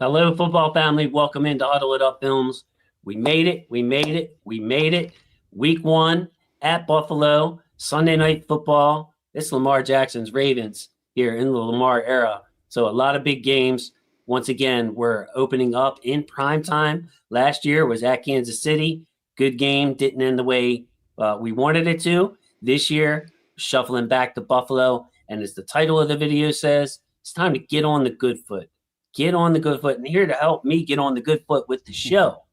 Hello, football family. Welcome into Huddle It Up Films. We made it. We made it. We made it. Week 1 at Buffalo, Sunday night football. It's Lamar Jackson's Ravens here in the Lamar era. So a lot of big games. Once again, we're opening up in prime time. Last year was at Kansas City. Good game. Didn't end the way we wanted it to. This year, shuffling back to Buffalo. And as the title of the video says, it's time to get on the good foot. Get on the good foot. And here to help me get on the good foot with the show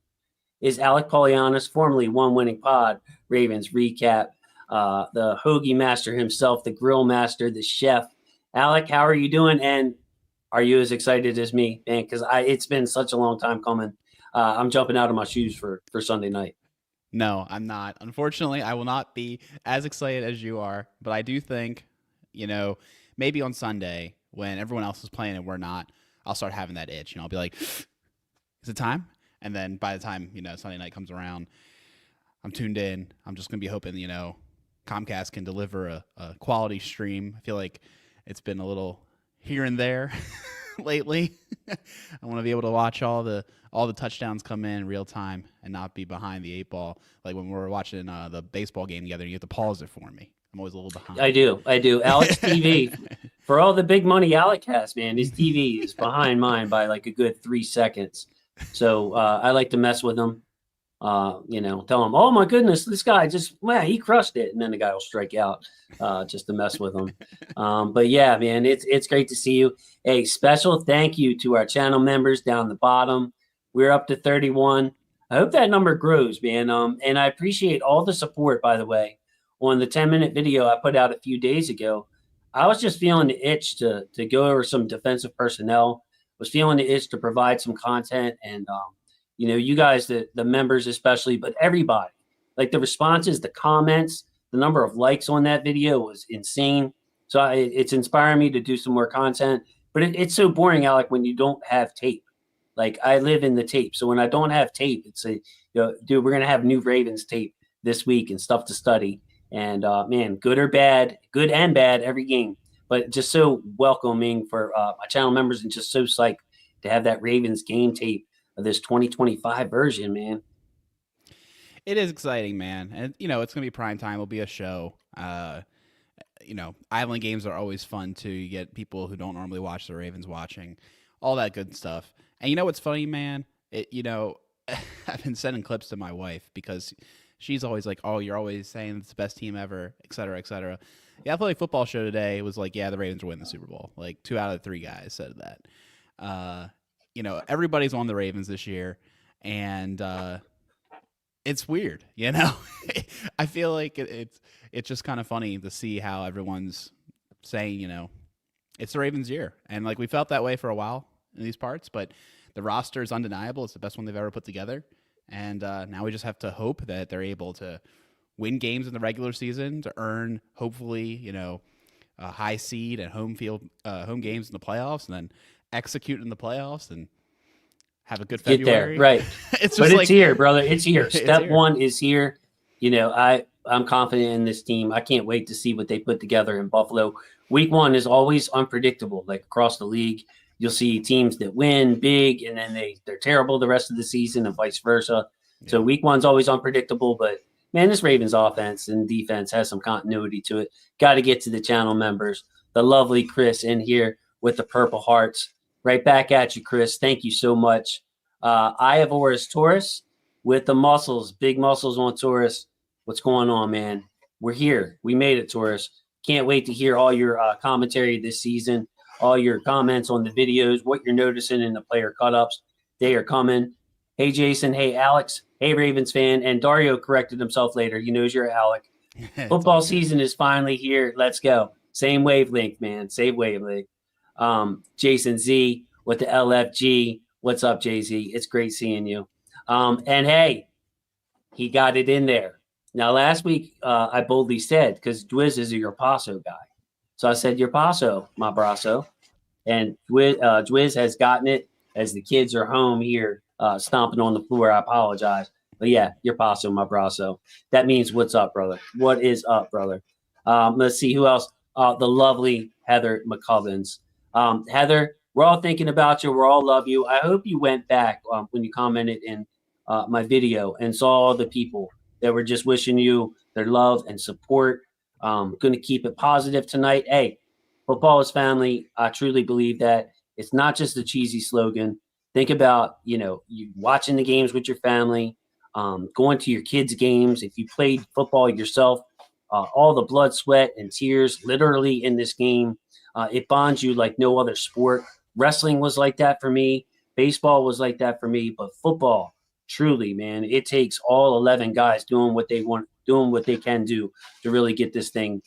is Alec Polianis, formerly One Winning Pod, Ravens Recap, the hoagie master himself, the grill master, the chef. Alec, how are you doing? And are you as excited as me, man? Because it's been such a long time coming. I'm jumping out of my shoes for Sunday night. No, I'm not. Unfortunately, I will not be as excited as you are, but I do think, maybe on Sunday when everyone else is playing and we're not, I'll start having that itch. I'll be like, is it time? And then by the time, Sunday night comes around, I'm tuned in. I'm just going to be hoping, Comcast can deliver a quality stream. I feel like it's been a little here and there lately. I want to be able to watch all the touchdowns come in real time and not be behind the 8 ball. Like when we're watching the baseball game together, you have to pause it for me. I'm always a little behind. I do. Alec's TV, for all the big money Alec has, man, his TV is behind mine by like a good 3 seconds. So I like to mess with him. Tell him, oh my goodness, this guy he crushed it. And then the guy will strike out just to mess with him. But yeah, man, it's great to see you. A special thank you to our channel members down the bottom. We're up to 31. I hope that number grows, man. And I appreciate all the support, by the way. On the 10-minute video I put out a few days ago, I was just feeling the itch to go over some defensive personnel, was feeling the itch to provide some content. And, you guys, the members especially, but everybody, like the responses, the comments, the number of likes on that video was insane. So it's inspiring me to do some more content. But it's so boring, Alec, when you don't have tape. Like I live in the tape. So when I don't have tape, it's dude, we're going to have new Ravens tape this week and stuff to study. And man, good and bad, every game. But just so welcoming for my channel members and just so psyched to have that Ravens game tape of this 2025 version, man. It is exciting, man. And, it's going to be prime time. It'll be a show. Island games are always fun too. You get people who don't normally watch the Ravens watching, all that good stuff. And you know what's funny, man? I've been sending clips to my wife because she's always like, oh, you're always saying it's the best team ever, et cetera, et cetera. The Athletic Football Show today was like, yeah, the Ravens will win the Super Bowl. Like 2 out of 3 guys said that. Everybody's on the Ravens this year, and it's weird, I feel like it's just kind of funny to see how everyone's saying, it's the Ravens' year. And like we felt that way for a while in these parts, but the roster is undeniable. It's the best one they've ever put together. And now we just have to hope that they're able to win games in the regular season to earn, hopefully, a high seed and home games in the playoffs, and then execute in the playoffs and have a good February. Get there, right? It's here, brother. It's here. Step 1 is here. I'm confident in this team. I can't wait to see what they put together in Buffalo. Week 1 is always unpredictable, like across the league. You'll see teams that win big and then they're terrible the rest of the season and vice versa. Yeah. So week 1's always unpredictable, but man, this Ravens offense and defense has some continuity to it. Got to get to the channel members. The lovely Chris in here with the purple hearts. Right back at you, Chris. Thank you so much. I have Oris Taurus with the muscles, big muscles on Taurus. What's going on, man? We're here. We made it, Taurus. Can't wait to hear all your commentary this season. All your comments on the videos, what you're noticing in the player cut-ups. They are coming. Hey, Jason. Hey, Alex. Hey, Ravens fan. And Dario corrected himself later. He knows you're Alec. Football season is finally here. Let's go. Same wavelength, man. Same wavelength. Jason Z with the LFG. What's up, Jay-Z? It's great seeing you. And, hey, he got it in there. Now, last week, I boldly said, because Dwiz is a Your Paso guy. So I said, Your Paso, my brasso. And Dwiz has gotten it as the kids are home here stomping on the floor. I apologize. But, yeah, Your Paso, my brasso. That means what's up, brother? What is up, brother? Let's see who else. The lovely Heather McCubbins. Heather, we're all thinking about you. We're all love you. I hope you went back when you commented in my video and saw all the people that were just wishing you their love and support. Going to keep it positive tonight. Hey, football is family. I truly believe that. It's not just a cheesy slogan. Think about, you watching the games with your family, going to your kids' games. If you played football yourself, all the blood, sweat, and tears literally in this game. It bonds you like no other sport. Wrestling was like that for me. Baseball was like that for me. But football, truly, man, it takes all 11 guys doing what they want, doing what they can do to really get this thing,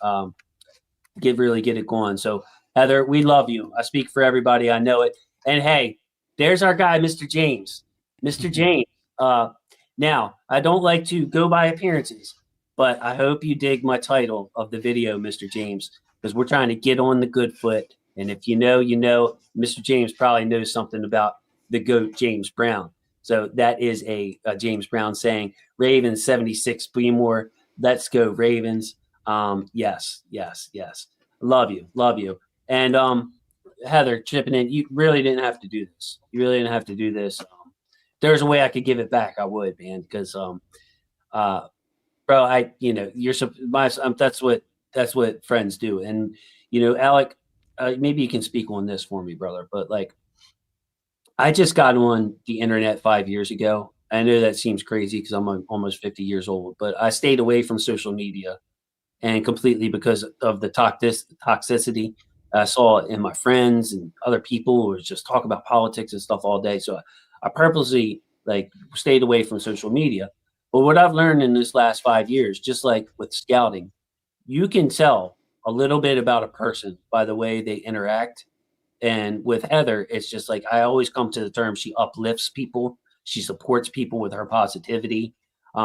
get it going. So, Heather, we love you. I speak for everybody. I know it. And hey, there's our guy, Mr. James. Mr. James. Now, I don't like to go by appearances, but I hope you dig my title of the video, Mr. James, because we're trying to get on the good foot. And if you know, Mr. James probably knows something about the GOAT, James Brown. So that is a James Brown saying, Ravens 76, be more. Let's go, Ravens. Yes. Love you. And Heather, chipping in, you really didn't have to do this. There's a way I could give it back. I would, man, because bro, you're that's what friends do. And Alec, maybe you can speak on this for me, brother. But like, I just got on the internet 5 years ago. I know that seems crazy because I'm almost 50 years old, but I stayed away from social media and completely because of the toxicity I saw in my friends and other people who just talk about politics and stuff all day. So I purposely stayed away from social media. But what I've learned in this last 5 years, just like with scouting, you can tell a little bit about a person by the way they interact. And with Heather, it's just like I always come to the term, she uplifts people. She supports people with her positivity.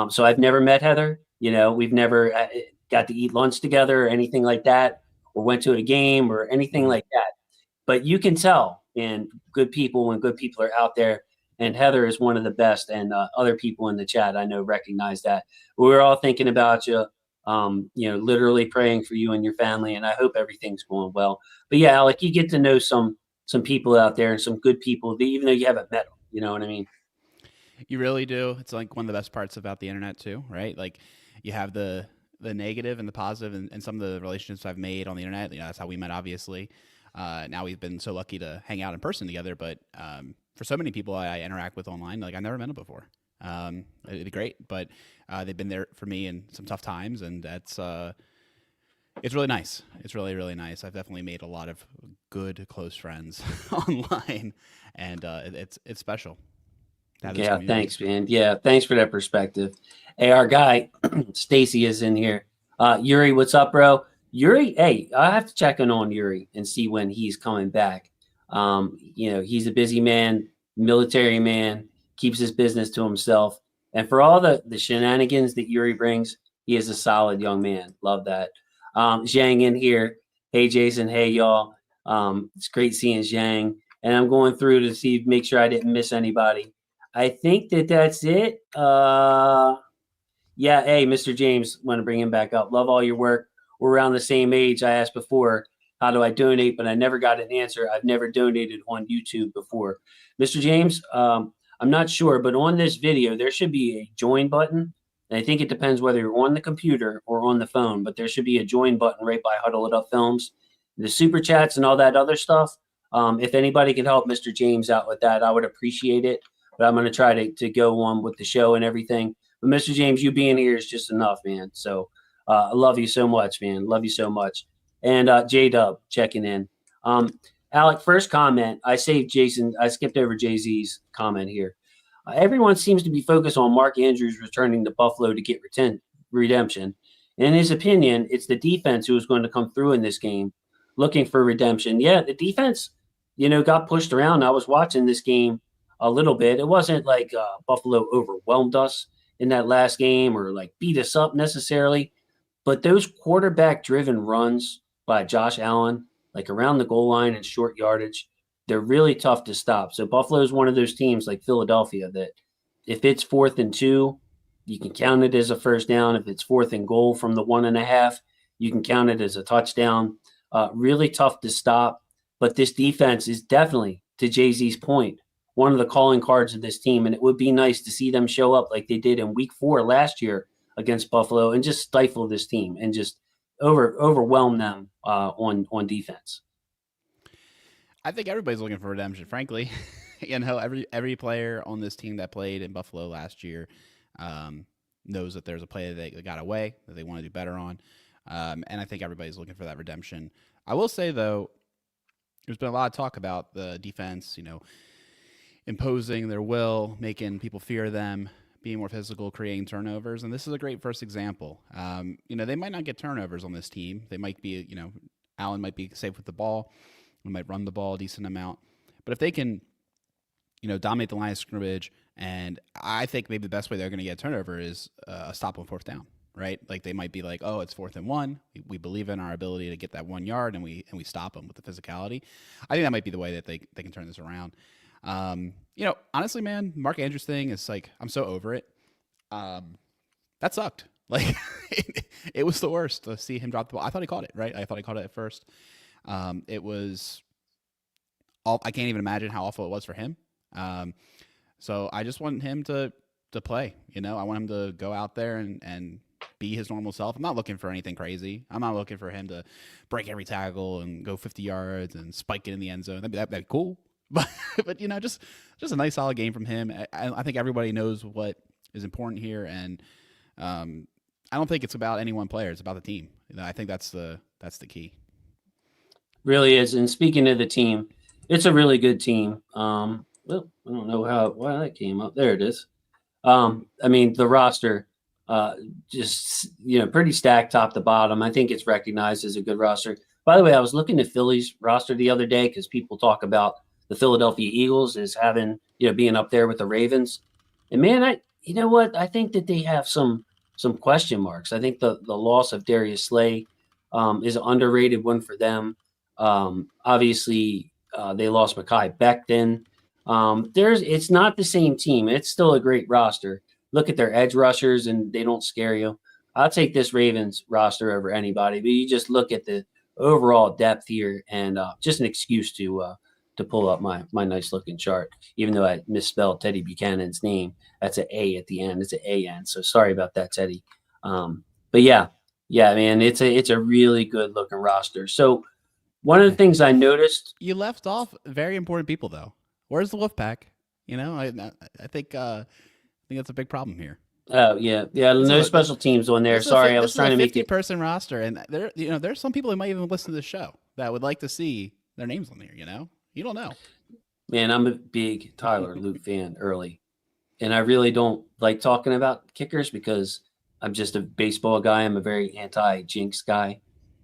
So I've never met Heather. We've never got to eat lunch together or anything like that, or went to a game or anything like that. But you can tell when good people are out there. And Heather is one of the best. And other people in the chat, I know, recognize that. We're all thinking about you, literally praying for you and your family. And I hope everything's going well. But yeah, Alec, you get to know some people out there and some good people, even though you haven't met them. You know what I mean? You really do. It's like one of the best parts about the internet too, right? Like you have the negative and the positive, and some of the relationships I've made on the internet. That's how we met, obviously. Now we've been so lucky to hang out in person together, but for so many people I interact with online, like I never met them before. It'd be great, but they've been there for me in some tough times, and that's it's really nice. It's really, really nice. I've definitely made a lot of good, close friends online, and it's special. Yeah, thanks, man. Yeah, thanks for that perspective. Hey, our guy Stacy is in here. Yuri, what's up, bro? Yuri, hey, I have to check in on Yuri and see when he's coming back. He's a busy man, military man, keeps his business to himself. And for all the shenanigans that Yuri brings, he is a solid young man. Love that. Zhang in here. Hey, Jason. Hey, y'all. It's great seeing Zhang. And I'm going through to make sure I didn't miss anybody. I think that's it. Yeah. Hey, Mr. James, want to bring him back up. Love all your work. We're around the same age. I asked before, how do I donate? But I never got an answer. I've never donated on YouTube before. Mr. James, I'm not sure, but on this video, there should be a join button. And I think it depends whether you're on the computer or on the phone, but there should be a join button right by Huddle It Up Films. The super chats and all that other stuff. If anybody can help Mr. James out with that, I would appreciate it. But I'm going to try to go on with the show and everything. But Mr. James, you being here is just enough, man. So I love you so much, man. Love you so much. And J-Dub checking in. Alec, first comment. I skipped over Jay-Z's comment here. Everyone seems to be focused on Mark Andrews returning to Buffalo to get redemption. In his opinion, it's the defense who is going to come through in this game looking for redemption. Yeah, the defense, got pushed around. I was watching this game a little bit. It wasn't like Buffalo overwhelmed us in that last game or beat us up necessarily. But those quarterback-driven runs by Josh Allen, around the goal line and short yardage, they're really tough to stop. So Buffalo is one of those teams like Philadelphia that if it's 4th and 2, you can count it as a first down. If it's 4th and goal from the 1.5, you can count it as a touchdown. Really tough to stop. But this defense is definitely, to Jay-Z's point, one of the calling cards of this team. And it would be nice to see them show up like they did in week 4 last year against Buffalo and just stifle this team and just overwhelm them on defense. I think everybody's looking for redemption, frankly. Every player on this team that played in Buffalo last year knows that there's a play that they got away that they want to do better on. And I think everybody's looking for that redemption. I will say, though, there's been a lot of talk about the defense, imposing their will, making people fear them, being more physical, creating turnovers. And this is a great first example. They might not get turnovers on this team. They might be, Allen might be safe with the ball. We might run the ball a decent amount. But if they can, dominate the line of scrimmage, and I think maybe the best way they're going to get a turnover is a stop on 4th down, right? Like they might be like, oh, it's 4th and 1. We believe in our ability to get that 1 yard, and we stop them with the physicality. I think that might be the way that they can turn this around. Honestly, man, Mark Andrews thing is like, I'm so over it. That sucked. Like it was the worst to see him drop the ball. I thought he caught it, right? I thought he caught it at first. It was I can't even imagine how awful it was for him. So I just want him to play, I want him to go out there and be his normal self. I'm not looking for anything crazy. I'm not looking for him to break every tackle and go 50 yards and spike it in the end zone. That'd be cool. But just a nice solid game from him. I think everybody knows what is important here. And, I don't think it's about any one player. It's about the team. I think that's the key. Really is. And speaking of the team, it's a really good team. Well, I don't know why that came up. There it is. The roster, just, pretty stacked top to bottom. I think it's recognized as a good roster. By the way, I was looking at Philly's roster the other day because people talk about the Philadelphia Eagles as having, being up there with the Ravens. And man, you know what? I think that they have some question marks. I think the loss of Darius Slay is an underrated one for them. Obviously, they lost Mekhi Becton. It's not the same team. It's still a great roster. Look at their edge rushers, and they don't scare you. I'll take this Ravens roster over anybody, but you just look at the overall depth here, and just an excuse to pull up my nice looking chart. Even though I misspelled Teddy Buchanan's name, that's an A at the end. It's an A-N. So sorry about that, Teddy. But yeah, man, it's a really good looking roster. So one of the things I noticed, you left off very important people though. Where's the Wolfpack? I think that's a big problem here. Oh yeah. No special teams on there. Sorry, I was trying to make it 50-person roster, and there's some people who might even listen to the show that would like to see their names on there. You don't know. Man, I'm a big Tyler Luke fan early, and I really don't like talking about kickers because I'm just a baseball guy. I'm a very anti-jinx guy,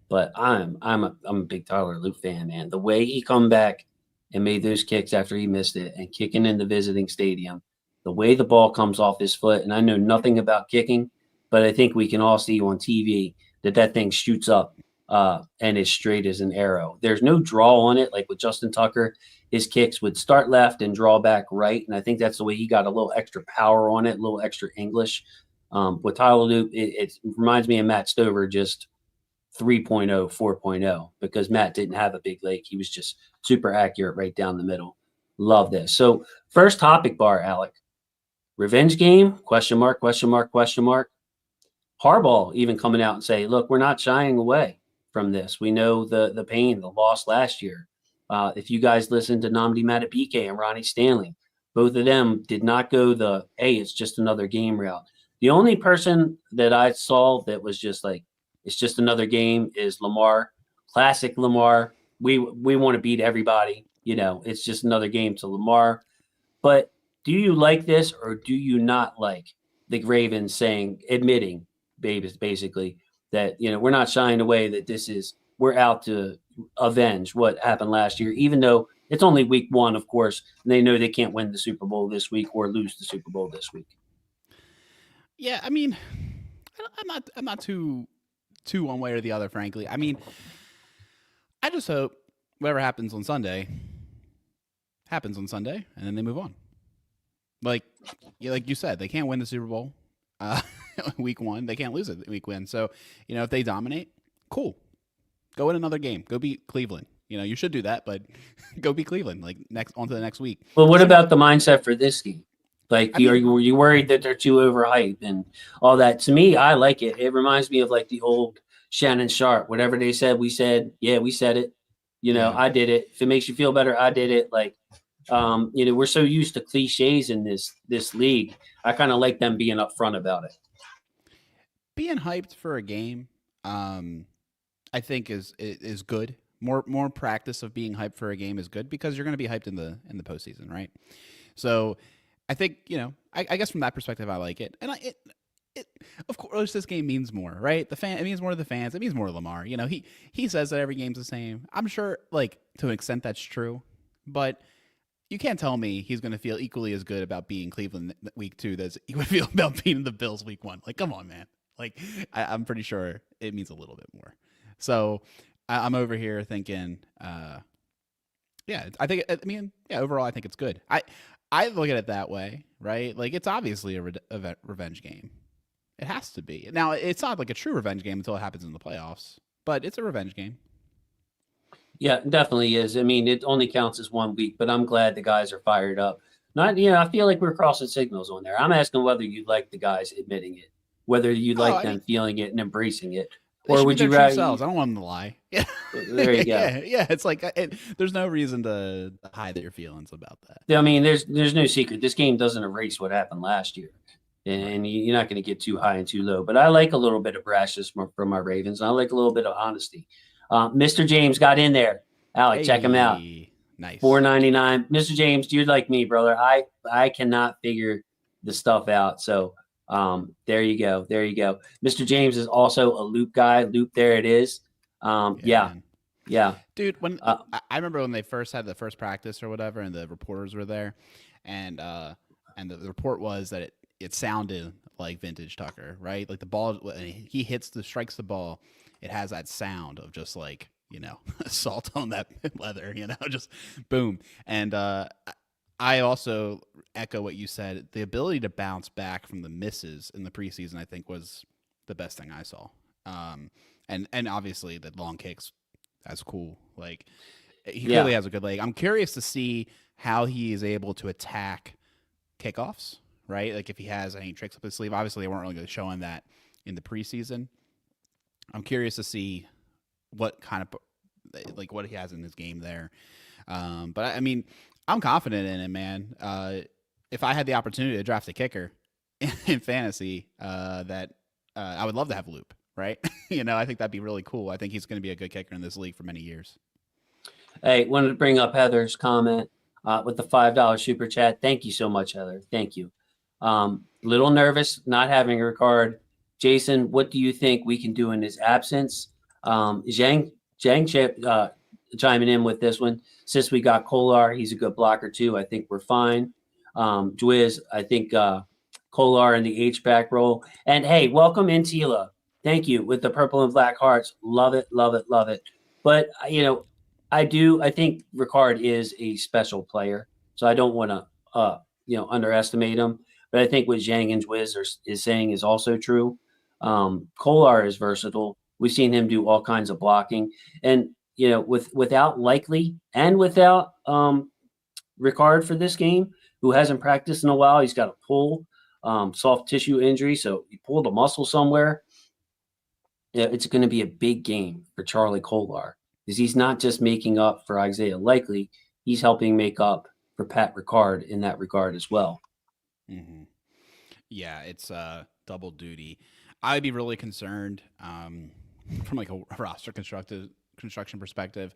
but I'm a big Tyler Luke fan, man. The way he come back and made those kicks after he missed it and kicking in the visiting stadium, the way the ball comes off his foot, and I know nothing about kicking, but I think we can all see on TV that thing shoots up and is straight as an arrow. There's no draw on it. Like with Justin Tucker, his kicks would start left and draw back right. And I think that's the way he got a little extra power on it, a little extra English. With Tyler Luke, it reminds me of Matt Stover, just 3.0, 4.0, because Matt didn't have a big leg. He was just super accurate right down the middle. Love this. So first topic bar, Alec. Revenge game? Question mark, question mark, question mark. Harbaugh even coming out and say, look, we're not shying away from this. We know the pain, the loss last year. If you guys listen to Nnamdi Madubuike and Ronnie Stanley, both of them did not go hey, it's just another game route. The only person that I saw that was just like, it's just another game is Lamar. Classic Lamar. We want to beat everybody. It's just another game to Lamar. But do you like this or do you not like the Ravens admitting basically that, we're not shying away, that we're out to avenge what happened last year, even though it's only week 1, of course, and they know they can't win the Super Bowl this week or lose the Super Bowl this week. Yeah, I mean, I'm not too one way or the other, frankly. I mean, I just hope whatever happens on Sunday, and then they move on. Like you said, they can't win the Super Bowl week 1. They can't lose it week 1. So, if they dominate, cool. Go win another game. Go beat Cleveland. You should do that, but go beat Cleveland. Like on to the next week. Well, what about the mindset for this game? Like, were you worried that they're too overhyped and all that? To me, I like it. It reminds me of like the old Shannon Sharp. Whatever they said, we said. Yeah, we said it. I did it. If it makes you feel better, I did it. Like, we're so used to cliches in this league. I kind of like them being upfront about it. Being hyped for a game, I think is good. More practice of being hyped for a game is good because you're going to be hyped in the postseason, right? So I think I guess from that perspective, I like it, and it of course this game means more, right? It means more to the fans. It means more to Lamar. He says that every game's the same. I'm sure, like to an extent, that's true, but you can't tell me he's going to feel equally as good about beating Cleveland week 2 as he would feel about beating the Bills week 1. Like, come on, man. Like, I'm pretty sure it means a little bit more. So I'm over here thinking, overall, I think it's good. I look at it that way, right? Like, it's obviously a revenge game. It has to be. Now, it's not like a true revenge game until it happens in the playoffs, but it's a revenge game. Yeah, it definitely is. I mean, it only counts as 1 week, but I'm glad the guys are fired up. I feel like we're crossing signals on there. I'm asking whether you like the guys admitting it, whether you like them feeling it and embracing it, or would you rather? I don't want them to lie. Yeah, there you go. Yeah. It's like there's no reason to hide your feelings about that. I mean, there's no secret. This game doesn't erase what happened last year, and you're not going to get too high and too low. But I like a little bit of brashness from my Ravens. I like a little bit of honesty. Mr. James got in there. Alec, check him out. Nice. $4.99. Mr. James, you're like me, brother. I cannot figure the stuff out. So there you go. There you go. Mr. James is also a Loop guy. Loop, there it is. Yeah. Dude, when I remember when they first had the first practice or whatever, and the reporters were there, and the report was that it sounded like vintage Tucker, right? Like the ball, when he strikes the ball, it has that sound of just like, salt on that leather, just boom. And I also echo what you said. The ability to bounce back from the misses in the preseason, I think, was the best thing I saw. And obviously the long kicks, that's cool. Like, he clearly has a good leg. I'm curious to see how he is able to attack kickoffs, right? Like if he has any tricks up his sleeve. Obviously, they weren't really going to show him that in the preseason. I'm curious to see what kind of what he has in his game there. But I mean, I'm confident in him, man. If I had the opportunity to draft a kicker in fantasy, that I would love to have Loop, right? I think that'd be really cool. I think he's going to be a good kicker in this league for many years. Hey, wanted to bring up Heather's comment with the $5 super chat. Thank you so much, Heather. Thank you. Little nervous not having a card. Jason, what do you think we can do in his absence? Zhang chiming in with this one. Since we got Kolar, he's a good blocker too. I think we're fine. Dwiz, I think Kolar in the H-back role. And hey, welcome Intila. Thank you with the purple and black hearts. Love it, love it, love it. But, I think Ricard is a special player. So I don't want to, underestimate him. But I think what Zhang and Dwiz is saying is also true. Kolar is versatile. We've seen him do all kinds of blocking. And, without Likely and without Ricard for this game, who hasn't practiced in a while, he's got a pull, soft tissue injury. So he pulled a muscle somewhere. Yeah, it's going to be a big game for Charlie Kolar because he's not just making up for Isaiah Likely. He's helping make up for Pat Ricard in that regard as well. Mm-hmm. Yeah, it's double duty. I'd be really concerned from like a roster construction perspective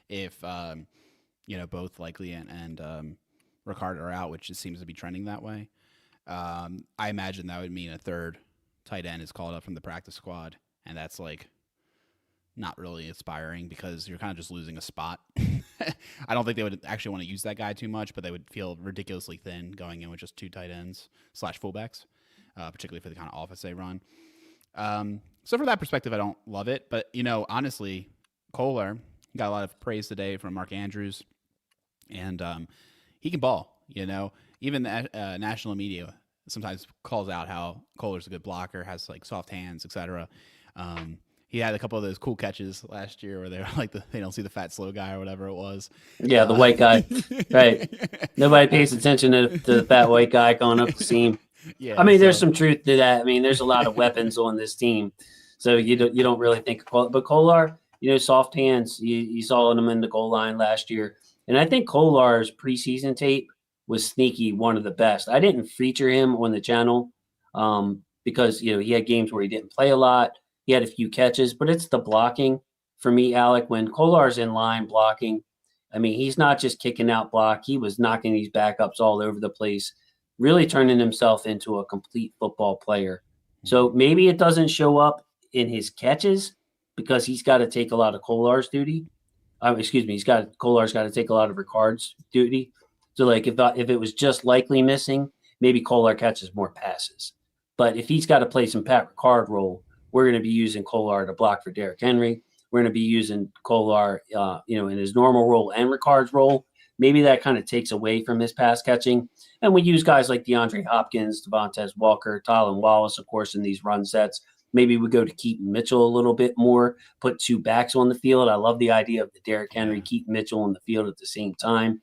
if both Likely and Ricard are out, which it seems to be trending that way. I imagine that would mean a third tight end is called up from the practice squad, and that's like not really inspiring because you're kind of just losing a spot. I don't think they would actually want to use that guy too much, but they would feel ridiculously thin going in with just 2 tight ends / fullbacks, particularly for the kind of offense they run. So from that perspective, I don't love it. But, honestly, Kolar got a lot of praise today from Mark Andrews, and he can ball, Even the national media sometimes calls out how Kolar's a good blocker, has like soft hands, etc. he had a couple of those cool catches last year where they're like they don't see the fat slow guy or whatever it was. Yeah, the white guy. Right. Nobody pays attention to the fat white guy going up the seam. Yeah, I mean, there's some truth to that. I mean, there's a lot of weapons on this team, so you don't really think of Kolar. But Kolar, soft hands. You saw him in the goal line last year, and I think Kolar's preseason tape was sneaky one of the best. I didn't feature him on the channel because he had games where he didn't play a lot. He had a few catches, but it's the blocking for me, Alec. When Kolar's in line blocking, I mean, he's not just kicking out block. He was knocking these backups all over the place, really turning himself into a complete football player. So maybe it doesn't show up in his catches because he's got to take a lot of Kolar's duty. Kolar's got to take a lot of Ricard's duty. So like if it was just likely missing, maybe Kolar catches more passes. But if he's got to play some Pat Ricard role, we're going to be using Kolar to block for Derrick Henry. We're going to be using Kolar, in his normal role and Ricard's role. Maybe that kind of takes away from his pass catching. And we use guys like DeAndre Hopkins, Devontae Walker, Tylan Wallace, of course, in these run sets. Maybe we go to Keaton Mitchell a little bit more, put two backs on the field. I love the idea of the Derrick Henry, Keaton Mitchell on the field at the same time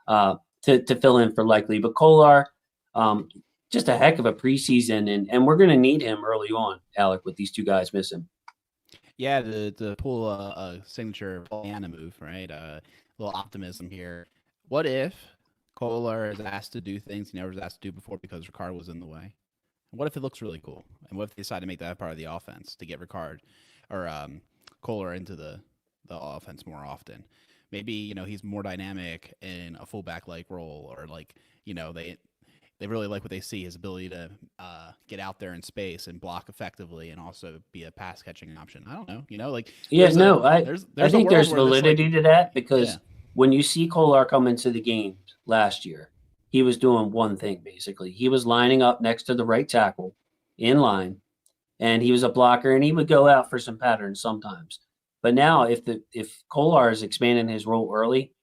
to fill in for Likely. But Kolar, just a heck of a preseason, and we're going to need him early on, Alec, with these two guys missing. Yeah, to pull a signature Pollyanna move, right? A little optimism here. What if Kolar is asked to do things he never was asked to do before because Ricard was in the way? What if it looks really cool? And what if they decide to make that part of the offense to get Ricard or Kolar into the offense more often? Maybe he's more dynamic in a fullback-like role, or they really like what they see, his ability to get out there in space and block effectively and also be a pass catching option. I don't know, I think there's validity to that because when you see Kolar come into the game last year, he was doing one thing, basically. He was lining up next to the right tackle in line, and he was a blocker, and he would go out for some patterns sometimes. But now if Kolar is expanding his role early,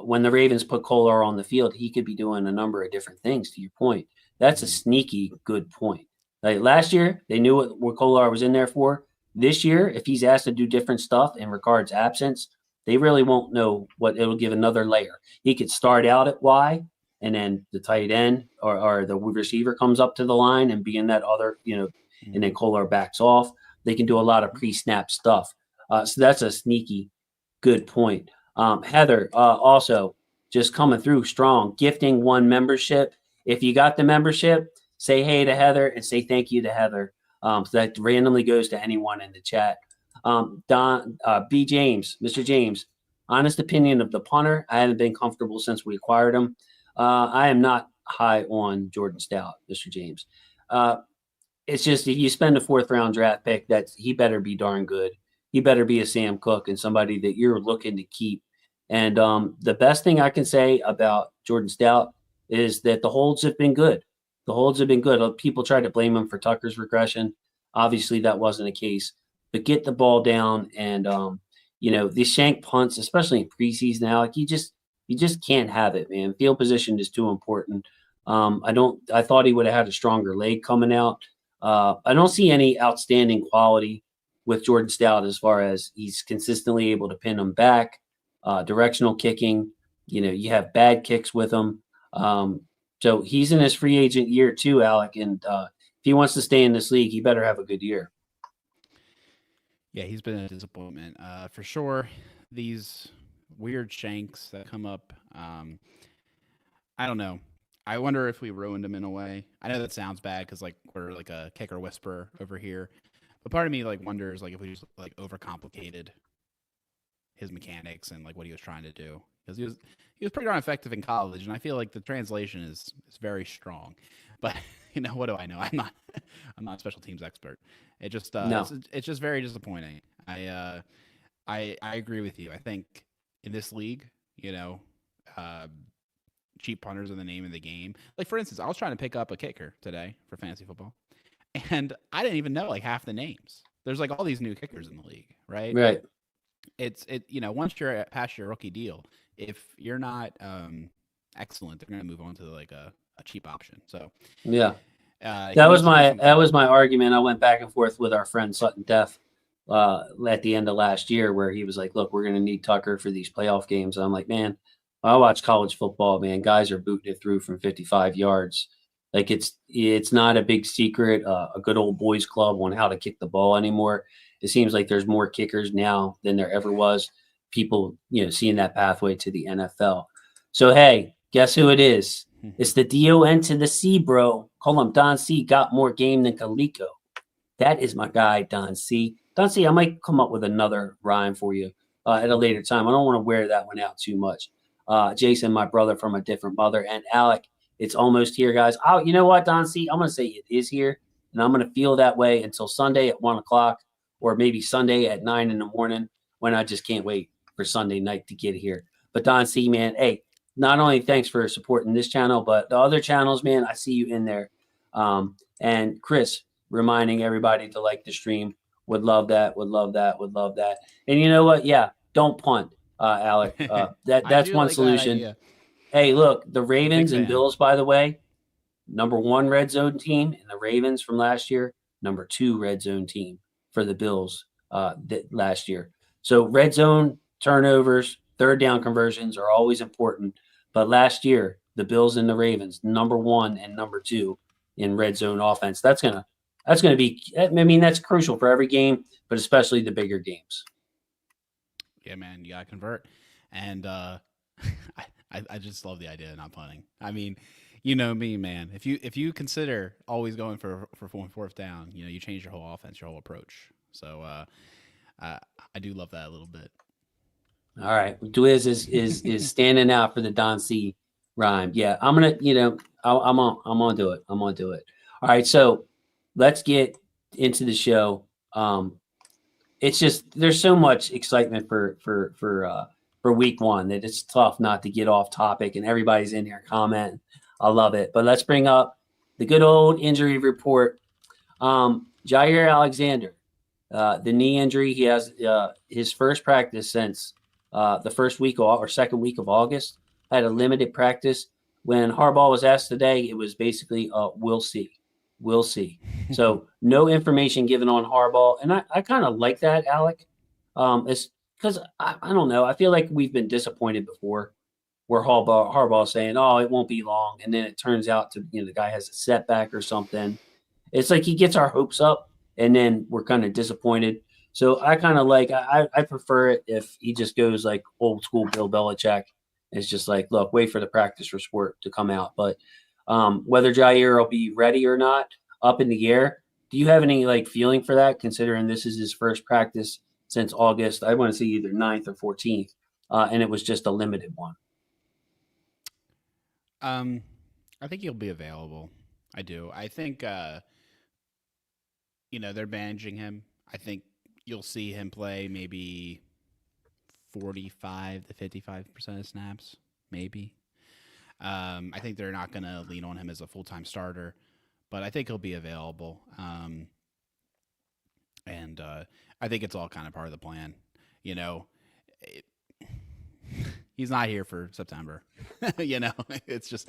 when the Ravens put Kolar on the field, he could be doing a number of different things, to your point. That's a sneaky good point. Like last year, they knew what Kolar was in there for. This year, if he's asked to do different stuff in Ricard's absence, they really won't know what it'll give another layer. He could start out at Y, and then the tight end or the receiver comes up to the line and be in that other, and then Kolar backs off. They can do a lot of pre-snap stuff. So that's a sneaky good point. Heather, also just coming through strong, gifting one membership. If you got the membership, say hey to Heather and say thank you to Heather. So that randomly goes to anyone in the chat. B. James, Mr. James, honest opinion of the punter. I haven't been comfortable since we acquired him. I am not high on Jordan Stout, Mr. James. It's just if you spend a 4th round draft pick, he better be darn good. He better be a Sam Cook and somebody that you're looking to keep. And the best thing I can say about Jordan Stout is that the holds have been good. The holds have been good. People try to blame him for Tucker's regression. Obviously, that wasn't the case. But get the ball down, and these shank punts, especially in preseason now, like you just can't have it, man. Field position is too important. I thought he would have had a stronger leg coming out. I don't see any outstanding quality with Jordan Stout as far as he's consistently able to pin them back, directional kicking. You have bad kicks with him. So he's in his free agent year too, Alec. And if he wants to stay in this league, he better have a good year. Yeah, he's been a disappointment for sure. These weird shanks that come up, I don't know. I wonder if we ruined him in a way. I know that sounds bad because we're like a kicker whisperer over here. But part of me wonders if we just overcomplicated his mechanics and what he was trying to do, because he was pretty darn effective in college, and I feel like the translation is very strong. But what do I know? I'm not a special teams expert. It just it's just very disappointing. I agree with you. I think in this league, cheap punters are the name of the game. Like for instance, I was trying to pick up a kicker today for fantasy football. And I didn't even know half the names. There's all these new kickers in the league, right? Right. Once you're past your rookie deal, if you're not excellent, they're going to move on to a cheap option. So yeah, that was my argument. I went back and forth with our friend Sutton Def at the end of last year where he was like, "Look, we're going to need Tucker for these playoff games." And I'm like, "Man, I watch college football, man. Guys are booting it through from 55 yards. Like it's not a big secret, a good old boys club on how to kick the ball anymore. It seems like there's more kickers now than there ever was. People, seeing that pathway to the NFL. So hey, guess who it is? It's the DON to the C, bro. Call him Don C. Got more game than Kaliko. That is my guy, Don C. Don C, I might come up with another rhyme for you at a later time. I don't want to wear that one out too much. Jason, my brother from a different mother, and Alec, it's almost here, guys. Oh, you know what, Don C? I'm going to say it is here, and I'm going to feel that way until Sunday at 1 o'clock or maybe Sunday at 9 in the morning when I just can't wait for Sunday night to get here. But Don C, man, hey, not only thanks for supporting this channel, but the other channels, man, I see you in there. And Chris, reminding everybody to like the stream. Would love that. Would love that. Would love that. And you know what? Yeah, don't punt, Alec. That's one solution. Hey, look, the Ravens and Bills, by the way, number 1 red zone team in the Ravens from last year, number 2 red zone team for the Bills last year. So red zone turnovers, third down conversions are always important. But last year, the Bills and the Ravens, number 1 and number 2 in red zone offense. That's gonna be. I mean, that's crucial for every game, but especially the bigger games. Yeah, man, you gotta convert, and I just love the idea of not punting. I mean, you know me, man. If you consider always going for 4th down, you change your whole offense, your whole approach. So I do love that a little bit. All right, Dwiz is standing out for the Don C rhyme. Yeah, I'm gonna, I'm gonna do it. I'm gonna do it. All right, so let's get into the show. It's just there's so much excitement for week 1 that it's tough not to get off topic, and everybody's in here commenting. I love it. But let's bring up the good old injury report. Jair Alexander, the knee injury, he has his first practice since the first week or second week of August. Had a limited practice. When Harbaugh was asked today, it was basically, we'll see. We'll see. So no information given on Harbaugh. And I kind of like that, Alec. It's because I don't know. I feel like we've been disappointed before where Harbaugh saying, oh, it won't be long. And then it turns out to, the guy has a setback or something. It's like he gets our hopes up and then we're kind of disappointed. So I kind of I prefer it if he just goes like old school Bill Belichick. It's just like, look, wait for the practice report to come out. But whether Jair will be ready or not, up in the air. Do you have any feeling for that, considering this is his first practice since August? I want to see either 9th or 14th, and it was just a limited one. I think he'll be available. I do. I think they're bandaging him. I think you'll see him play maybe 45 to 55% of snaps, maybe. I think they're not going to lean on him as a full-time starter, but I think he'll be available. And I think it's all kind of part of the plan. He's not here for September. That's just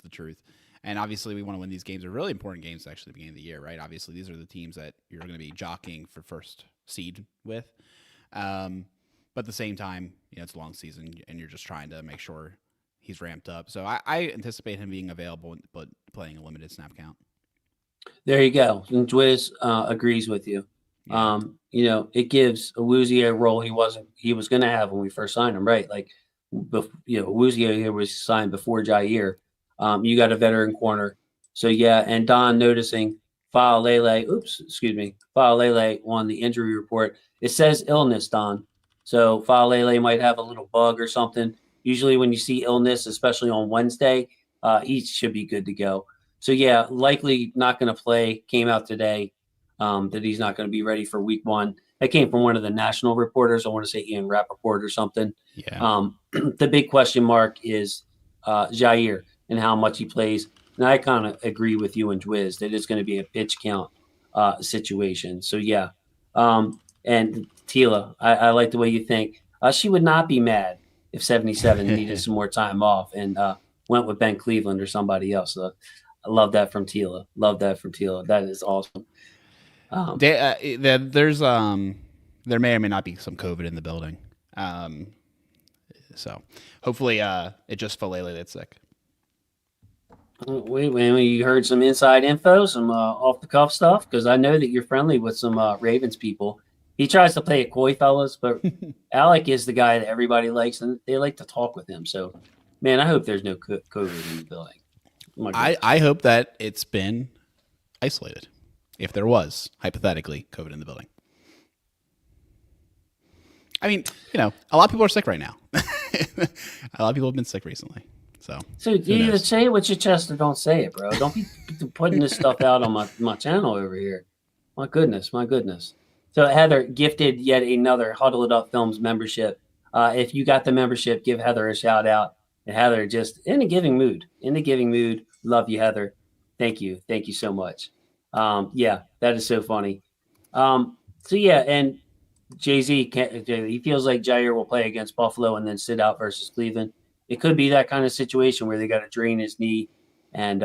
the truth. And obviously, we want to win these games. They're really important games, actually, at the beginning of the year, right? Obviously, these are the teams that you're going to be jockeying for first seed with. But at the same time, it's a long season, and you're just trying to make sure he's ramped up. So I anticipate him being available, but playing a limited snap count. There you go. And Dwiz agrees with you. Yeah. It gives Awuzie a role he was going to have when we first signed him, right? Awuzie here was signed before Jair. You got a veteran corner. So, yeah, and Don noticing Faalele on the injury report. It says illness, Don. So Faalele might have a little bug or something. Usually when you see illness, especially on Wednesday, he should be good to go. So, yeah, likely not going to play. Came out today that he's not going to be ready for week 1. That came from one of the national reporters. I want to say Ian Rappaport or something. Yeah. The big question mark is Jair and how much he plays. And I kind of agree with you and Dwiz that it's going to be a pitch count situation. So, yeah. And Tila, I like the way you think. She would not be mad if 77 needed some more time off and went with Ben Cleveland or somebody else. So I love that from Tila. That is awesome. There's there may or may not be some COVID in the building. So hopefully it just Falele that's sick. Wait, you heard some inside info, some off the cuff stuff? Because I know that you're friendly with some Ravens people. He tries to play it coy, fellas, but Alec is the guy that everybody likes, and they like to talk with him. So, man, I hope there's no COVID in the building. I hope that it's been isolated, if there was, hypothetically, COVID in the building. I mean, a lot of people are sick right now. A lot of people have been sick recently. So you either say it with your chest or don't say it, bro. Don't be putting this stuff out on my channel over here. My goodness. So Heather gifted yet another Huddle It Up Films membership. If you got the membership, give Heather a shout out. And Heather just in a giving mood. Love you, Heather. Thank you so much. Yeah, that is so funny. And Jay-Z, he feels like Jair will play against Buffalo and then sit out versus Cleveland. It could be that kind of situation where they got to drain his knee and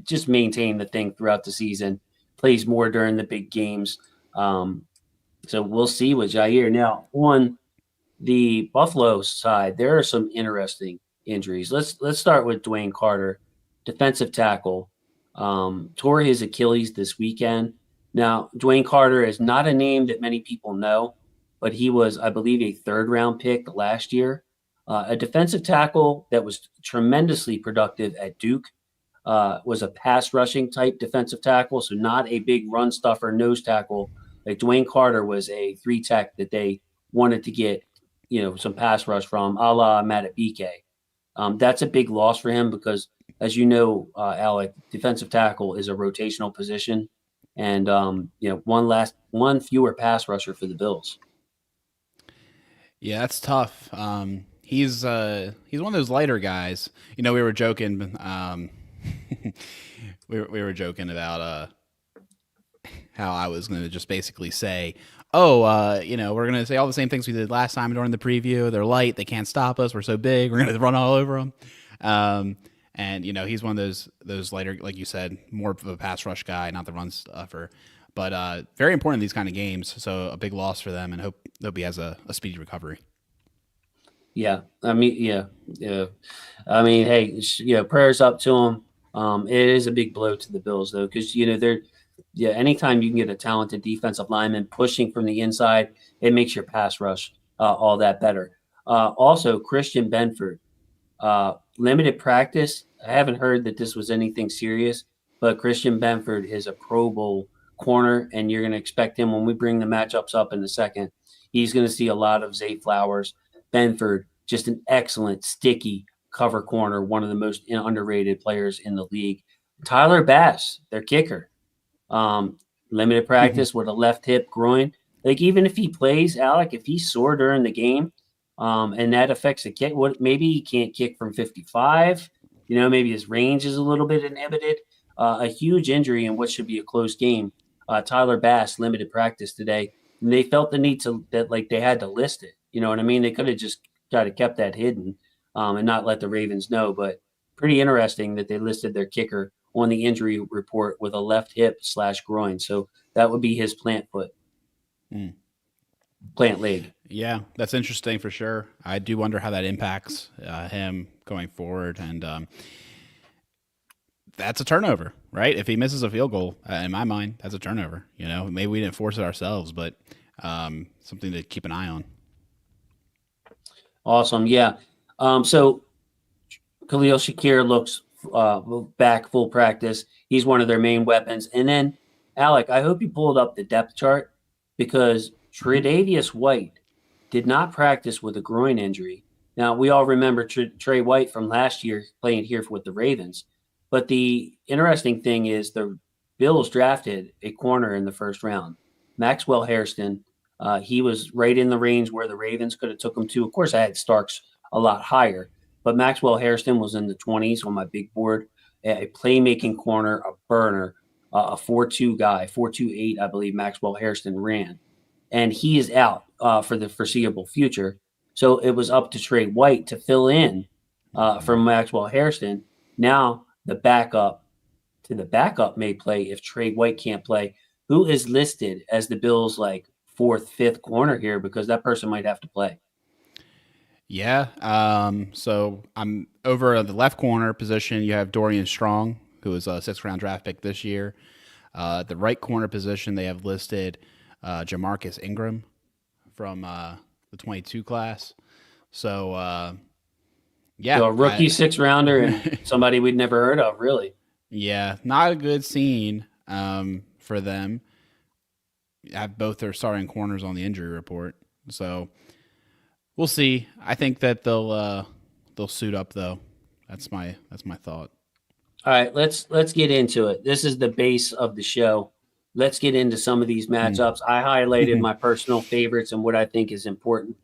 just maintain the thing throughout the season. Plays more during the big games. So we'll see with Jair. Now, on the Buffalo side, there are some interesting injuries. Let's start with Dwayne Carter, defensive tackle. Tore his Achilles this weekend. Now, Dwayne Carter is not a name that many people know, but he was, I believe, a third-round pick last year. A defensive tackle that was tremendously productive at Duke, was a pass-rushing type defensive tackle, so not a big run stuffer, nose tackle. Like Dwayne Carter was a three-tech that they wanted to get, some pass rush from, a la Matabike. That's a big loss for him because, as you know, Alec, defensive tackle is a rotational position. And one fewer pass rusher for the Bills. Yeah, that's tough. He's one of those lighter guys. We were joking. We were joking about how I was going to just basically say, we're going to say all the same things we did last time during the preview. They're light. They can't stop us. We're so big. We're going to run all over them. And he's one of those lighter, like you said, more of a pass rush guy, not the run stuffer. But very important in these kind of games. So a big loss for them, and hope he has a speedy recovery. Yeah, I mean, hey, prayers up to him. It is a big blow to the Bills though, because anytime you can get a talented defensive lineman pushing from the inside, it makes your pass rush all that better. Also, Christian Benford. Limited practice. I haven't heard that this was anything serious, but Christian Benford is a Pro Bowl corner, and you're going to expect him when we bring the matchups up in a second. He's going to see a lot of Zay Flowers. Benford, just an excellent, sticky cover corner, one of the most underrated players in the league. Tyler Bass, their kicker. Limited practice with a left hip groin. Like, even if he plays, Alec, if he's sore during the game, and that affects the kick. Maybe he can't kick from 55. Maybe his range is a little bit inhibited. A huge injury in what should be a close game. Tyler Bass limited practice today, and they felt the need they had to list it. You know what I mean? They could have just kept that hidden and not let the Ravens know. But pretty interesting that they listed their kicker on the injury report with a left hip / groin. So that would be his plant foot. Plant leg. Yeah, that's interesting for sure. I do wonder how that impacts him going forward. And that's a turnover, right? If he misses a field goal, in my mind, that's a turnover. Maybe we didn't force it ourselves, but something to keep an eye on. Awesome. Yeah. So Khalil Shakir looks back full practice. He's one of their main weapons. And then, Alec, I hope you pulled up the depth chart because Tre'Davious White did not practice with a groin injury. Now, we all remember Trey White from last year playing here with the Ravens. But the interesting thing is the Bills drafted a corner in the first round, Maxwell Hairston. He was right in the range where the Ravens could have took him to. Of course, I had Starks a lot higher, but Maxwell Hairston was in the 20s on my big board, a playmaking corner, a burner, a 4.2 guy, 4.28, I believe Maxwell Hairston ran. And he is out for the foreseeable future. So it was up to Trey White to fill in for Maxwell Hairston. Now the backup may play if Trey White can't play. who is listed as the Bills' like fourth, fifth corner here, because that person might have to play. Yeah. So I'm over at the left corner position. You have Dorian Strong, who was a 6th-round draft pick this year. The right corner position, they have listed Jamarcus Ingram from the 22 class. So, yeah. So a rookie 6th-rounder and somebody we'd never heard of, really. Yeah, not a good scene for them. Have both their starting corners on the injury report. So we'll see. I think that they'll suit up though. That's my thought. All right, let's get into it. This is the base of the show. Let's get into some of these matchups. I highlighted my personal favorites and what I think is important.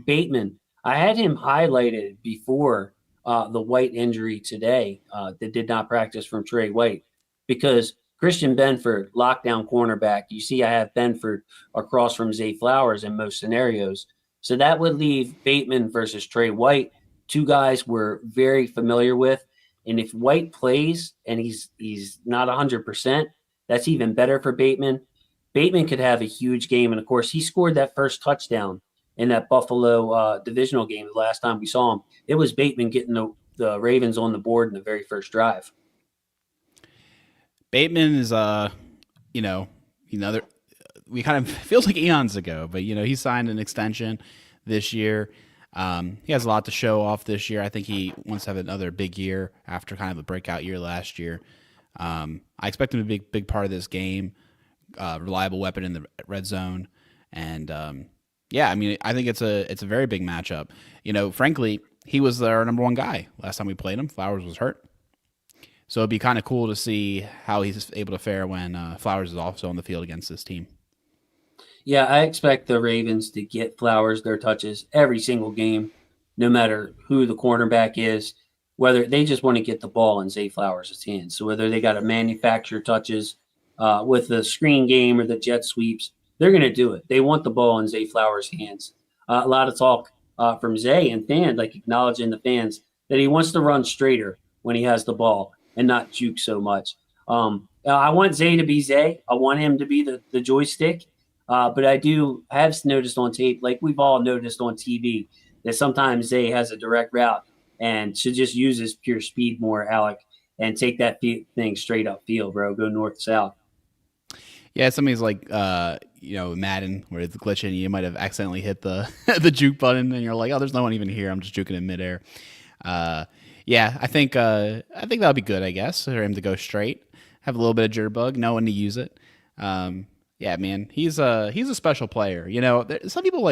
Bateman, I had him highlighted before the White injury today that did not practice from Trey White, because Christian Benford, lockdown cornerback. You see, I have Benford across from Zay Flowers in most scenarios. So that would leave Bateman versus Trey White, two guys we're very familiar with. And if White plays and he's not 100%, that's even better for Bateman. Bateman could have a huge game. And of course, he scored that first touchdown in that Buffalo divisional game the last time we saw him. It was Bateman getting the Ravens on the board in the very first drive. Bateman is, we kind of feels like eons ago, but he signed an extension this year. He has a lot to show off this year. I think he wants to have another big year after kind of a breakout year last year. I expect him to be a big part of this game, reliable weapon in the red zone, and I think it's a very big matchup. Frankly, he was our number one guy last time we played him. Flowers was hurt, so it'd be kind of cool to see how he's able to fare when Flowers is also on the field against this team. Yeah, I expect the Ravens to get Flowers their touches every single game, no matter who the cornerback is, whether they just want to get the ball in Zay Flowers' hands. So whether they got to manufacture touches with the screen game or the jet sweeps, they're going to do it. They want the ball in Zay Flowers' hands. A lot of talk from Zay and fans, like acknowledging the fans, that he wants to run straighter when he has the ball and not juke so much. I want Zay to be Zay. I want him to be the joystick. But I have noticed on tape, like we've all noticed on TV, that sometimes Zay has a direct route and should just use his pure speed more, Alec, and take that thing straight up field, bro. Go north south. Yeah, somebody's like, Madden, where it's glitching. You might have accidentally hit the the juke button, and you're like, oh, there's no one even here. I'm just juking in midair. I think that'll be good, I guess, for him to go straight, have a little bit of jitterbug, know when to use it. Yeah, man, he's a special player. Some people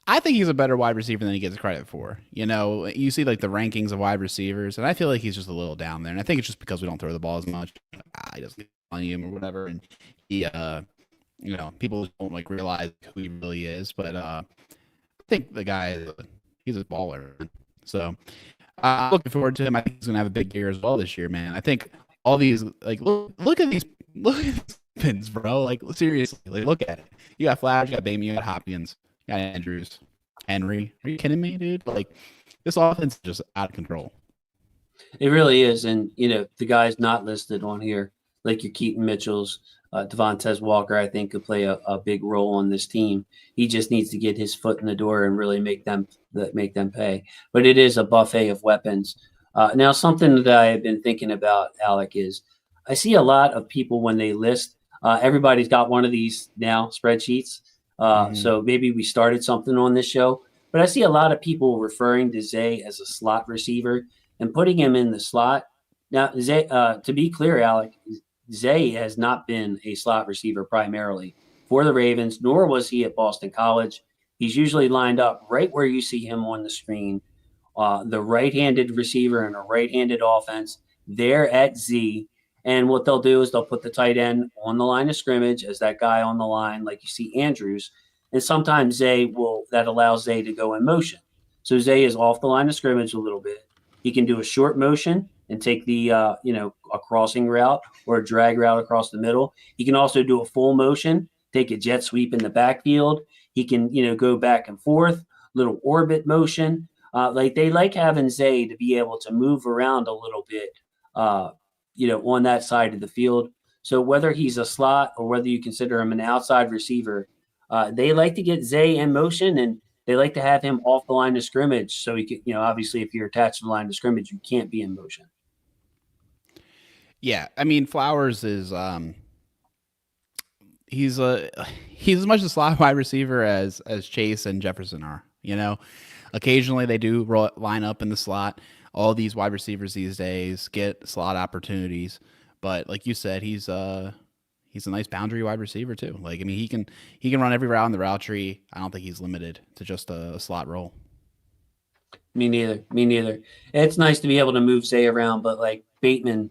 I think he's a better wide receiver than he gets credit for. You see like the rankings of wide receivers, and I feel like he's just a little down there. And I think it's just because we don't throw the ball as much. He doesn't get on him or whatever, and he, people don't like realize who he really is. But I think the guy, he's a baller. So I'm looking forward to him. I think he's gonna have a big year as well this year, man. I think all these look at these pins, bro. Like seriously, look at it. You got Flowers, you got Bateman, you got Hopkins, you got Andrews, Henry. Are you kidding me, dude? Like this offense is just out of control. It really is, and the guys not listed on here, like your Keaton Mitchells, Devontae Walker, I think could play a big role on this team. He just needs to get his foot in the door and really make them pay. But it is a buffet of weapons. Now, something that I have been thinking about, Alec, is I see a lot of people when they list. Everybody's got one of these now spreadsheets. So maybe we started something on this show. But I see a lot of people referring to Zay as a slot receiver and putting him in the slot. Now, Zay, to be clear, Alec, Zay has not been a slot receiver primarily for the Ravens, nor was he at Boston College. He's usually lined up right where you see him on the screen, the right-handed receiver in a right-handed offense there at Z. And what they'll do is they'll put the tight end on the line of scrimmage as that guy on the line, like you see Andrews. And sometimes that allows Zay to go in motion. So Zay is off the line of scrimmage a little bit. He can do a short motion and take the, a crossing route or a drag route across the middle. He can also do a full motion, take a jet sweep in the backfield. He can, go back and forth, little orbit motion. They like having Zay to be able to move around a little bit, on that side of the field. So whether he's a slot or whether you consider him an outside receiver, they like to get Zay in motion, and they like to have him off the line of scrimmage. So he could, obviously if you're attached to the line of scrimmage, you can't be in motion. Yeah, I mean Flowers is he's as much a slot wide receiver as Chase and Jefferson are. Occasionally they do line up in the slot. All these wide receivers these days get slot opportunities, but like you said, he's a nice boundary wide receiver too. Like, I mean, he can run every route in the route tree. I don't think he's limited to just a slot role. Me neither. Me neither. It's nice to be able to move Zay around, but like Bateman,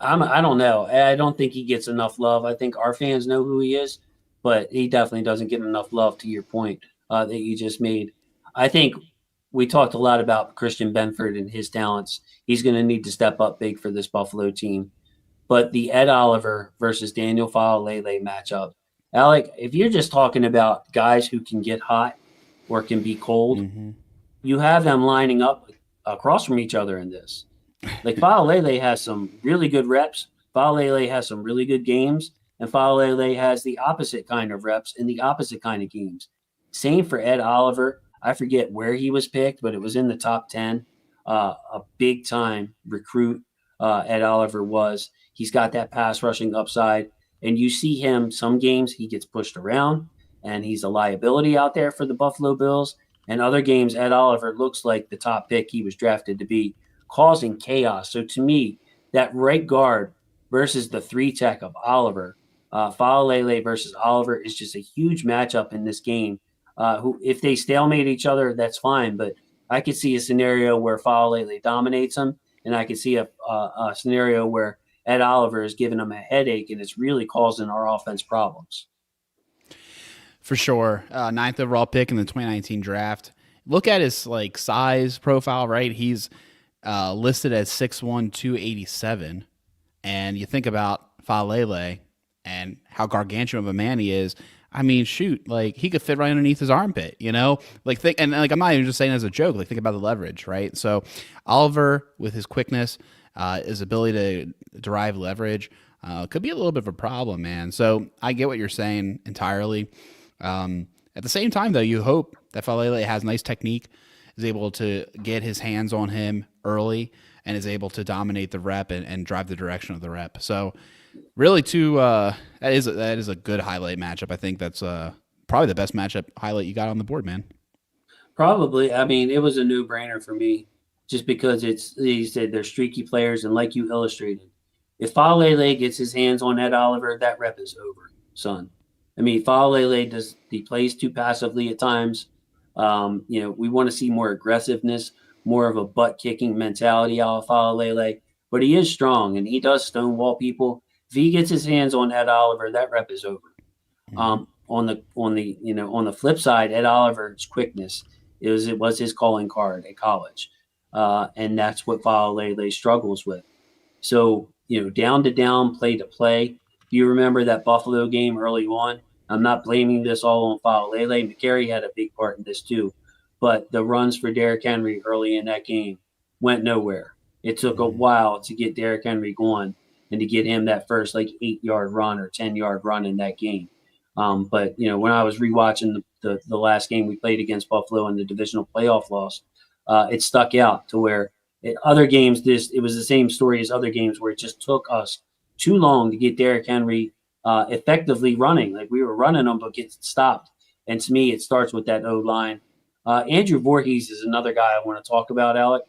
I don't know. I don't think he gets enough love. I think our fans know who he is, but he definitely doesn't get enough love. To your point that you just made, I think we talked a lot about Christian Benford and his talents. He's going to need to step up big for this Buffalo team. But the Ed Oliver versus Daniel Faalele matchup, Alec, if you're just talking about guys who can get hot or can be cold, you have them lining up across from each other in this. Like Faalele has some really good reps. Faalele has some really good games. And Faalele has the opposite kind of reps and the opposite kind of games. Same for Ed Oliver. I forget where he was picked, but it was in the top 10. A big time recruit Ed Oliver was. He's got that pass rushing upside. And you see him, some games he gets pushed around and he's a liability out there for the Buffalo Bills. And other games, Ed Oliver looks like the top pick he was drafted to be, causing chaos. So to me, that right guard versus the 3-tech of Oliver, Faalele versus Oliver is just a huge matchup in this game. Who, if they stalemate each other, that's fine. But I could see a scenario where Faalele dominates him, and I could see a scenario where Ed Oliver is giving him a headache, and it's really causing our offense problems. For sure. 9th overall pick in the 2019 draft. Look at his size profile, right? He's listed as 6'1", 287. And you think about Faalele and how gargantuan of a man he is. I mean, shoot, he could fit right underneath his armpit, I'm not even just saying as a joke. Think about the leverage, right? So Oliver, with his quickness, his ability to derive leverage, could be a little bit of a problem, man. So I get what you're saying entirely. At the same time, though, you hope that Faalele has nice technique, is able to get his hands on him early, and is able to dominate the rep and drive the direction of the rep. So really, that is a good highlight matchup. I think that's probably the best matchup highlight you got on the board, man. Probably. I mean, it was a no-brainer for me just because you said they're streaky players, and like you illustrated, if Faalele gets his hands on Ed Oliver, that rep is over, son. I mean, Faalele he plays too passively at times. We want to see more aggressiveness, more of a butt-kicking mentality out of Faalele, but he is strong, and he does stonewall people. If he gets his hands on Ed Oliver, that rep is over. On the flip side, Ed Oliver's quickness it was his calling card at college, and that's what Faalele struggles with. So down to down, play to play. Do you remember that Buffalo game early on? I'm not blaming this all on Faalele. McCary had a big part in this too, but the runs for Derrick Henry early in that game went nowhere. It took a while to get Derrick Henry going and to get him that first 8-yard run or 10-yard run in that game. But when I was rewatching the last game we played against Buffalo in the divisional playoff loss, it stuck out to where other games it was the same story as other games where it just took us too long to get Derrick Henry effectively running. We were running them but get stopped. And to me, it starts with that O-line. Andrew Voorhees is another guy I want to talk about, Alec.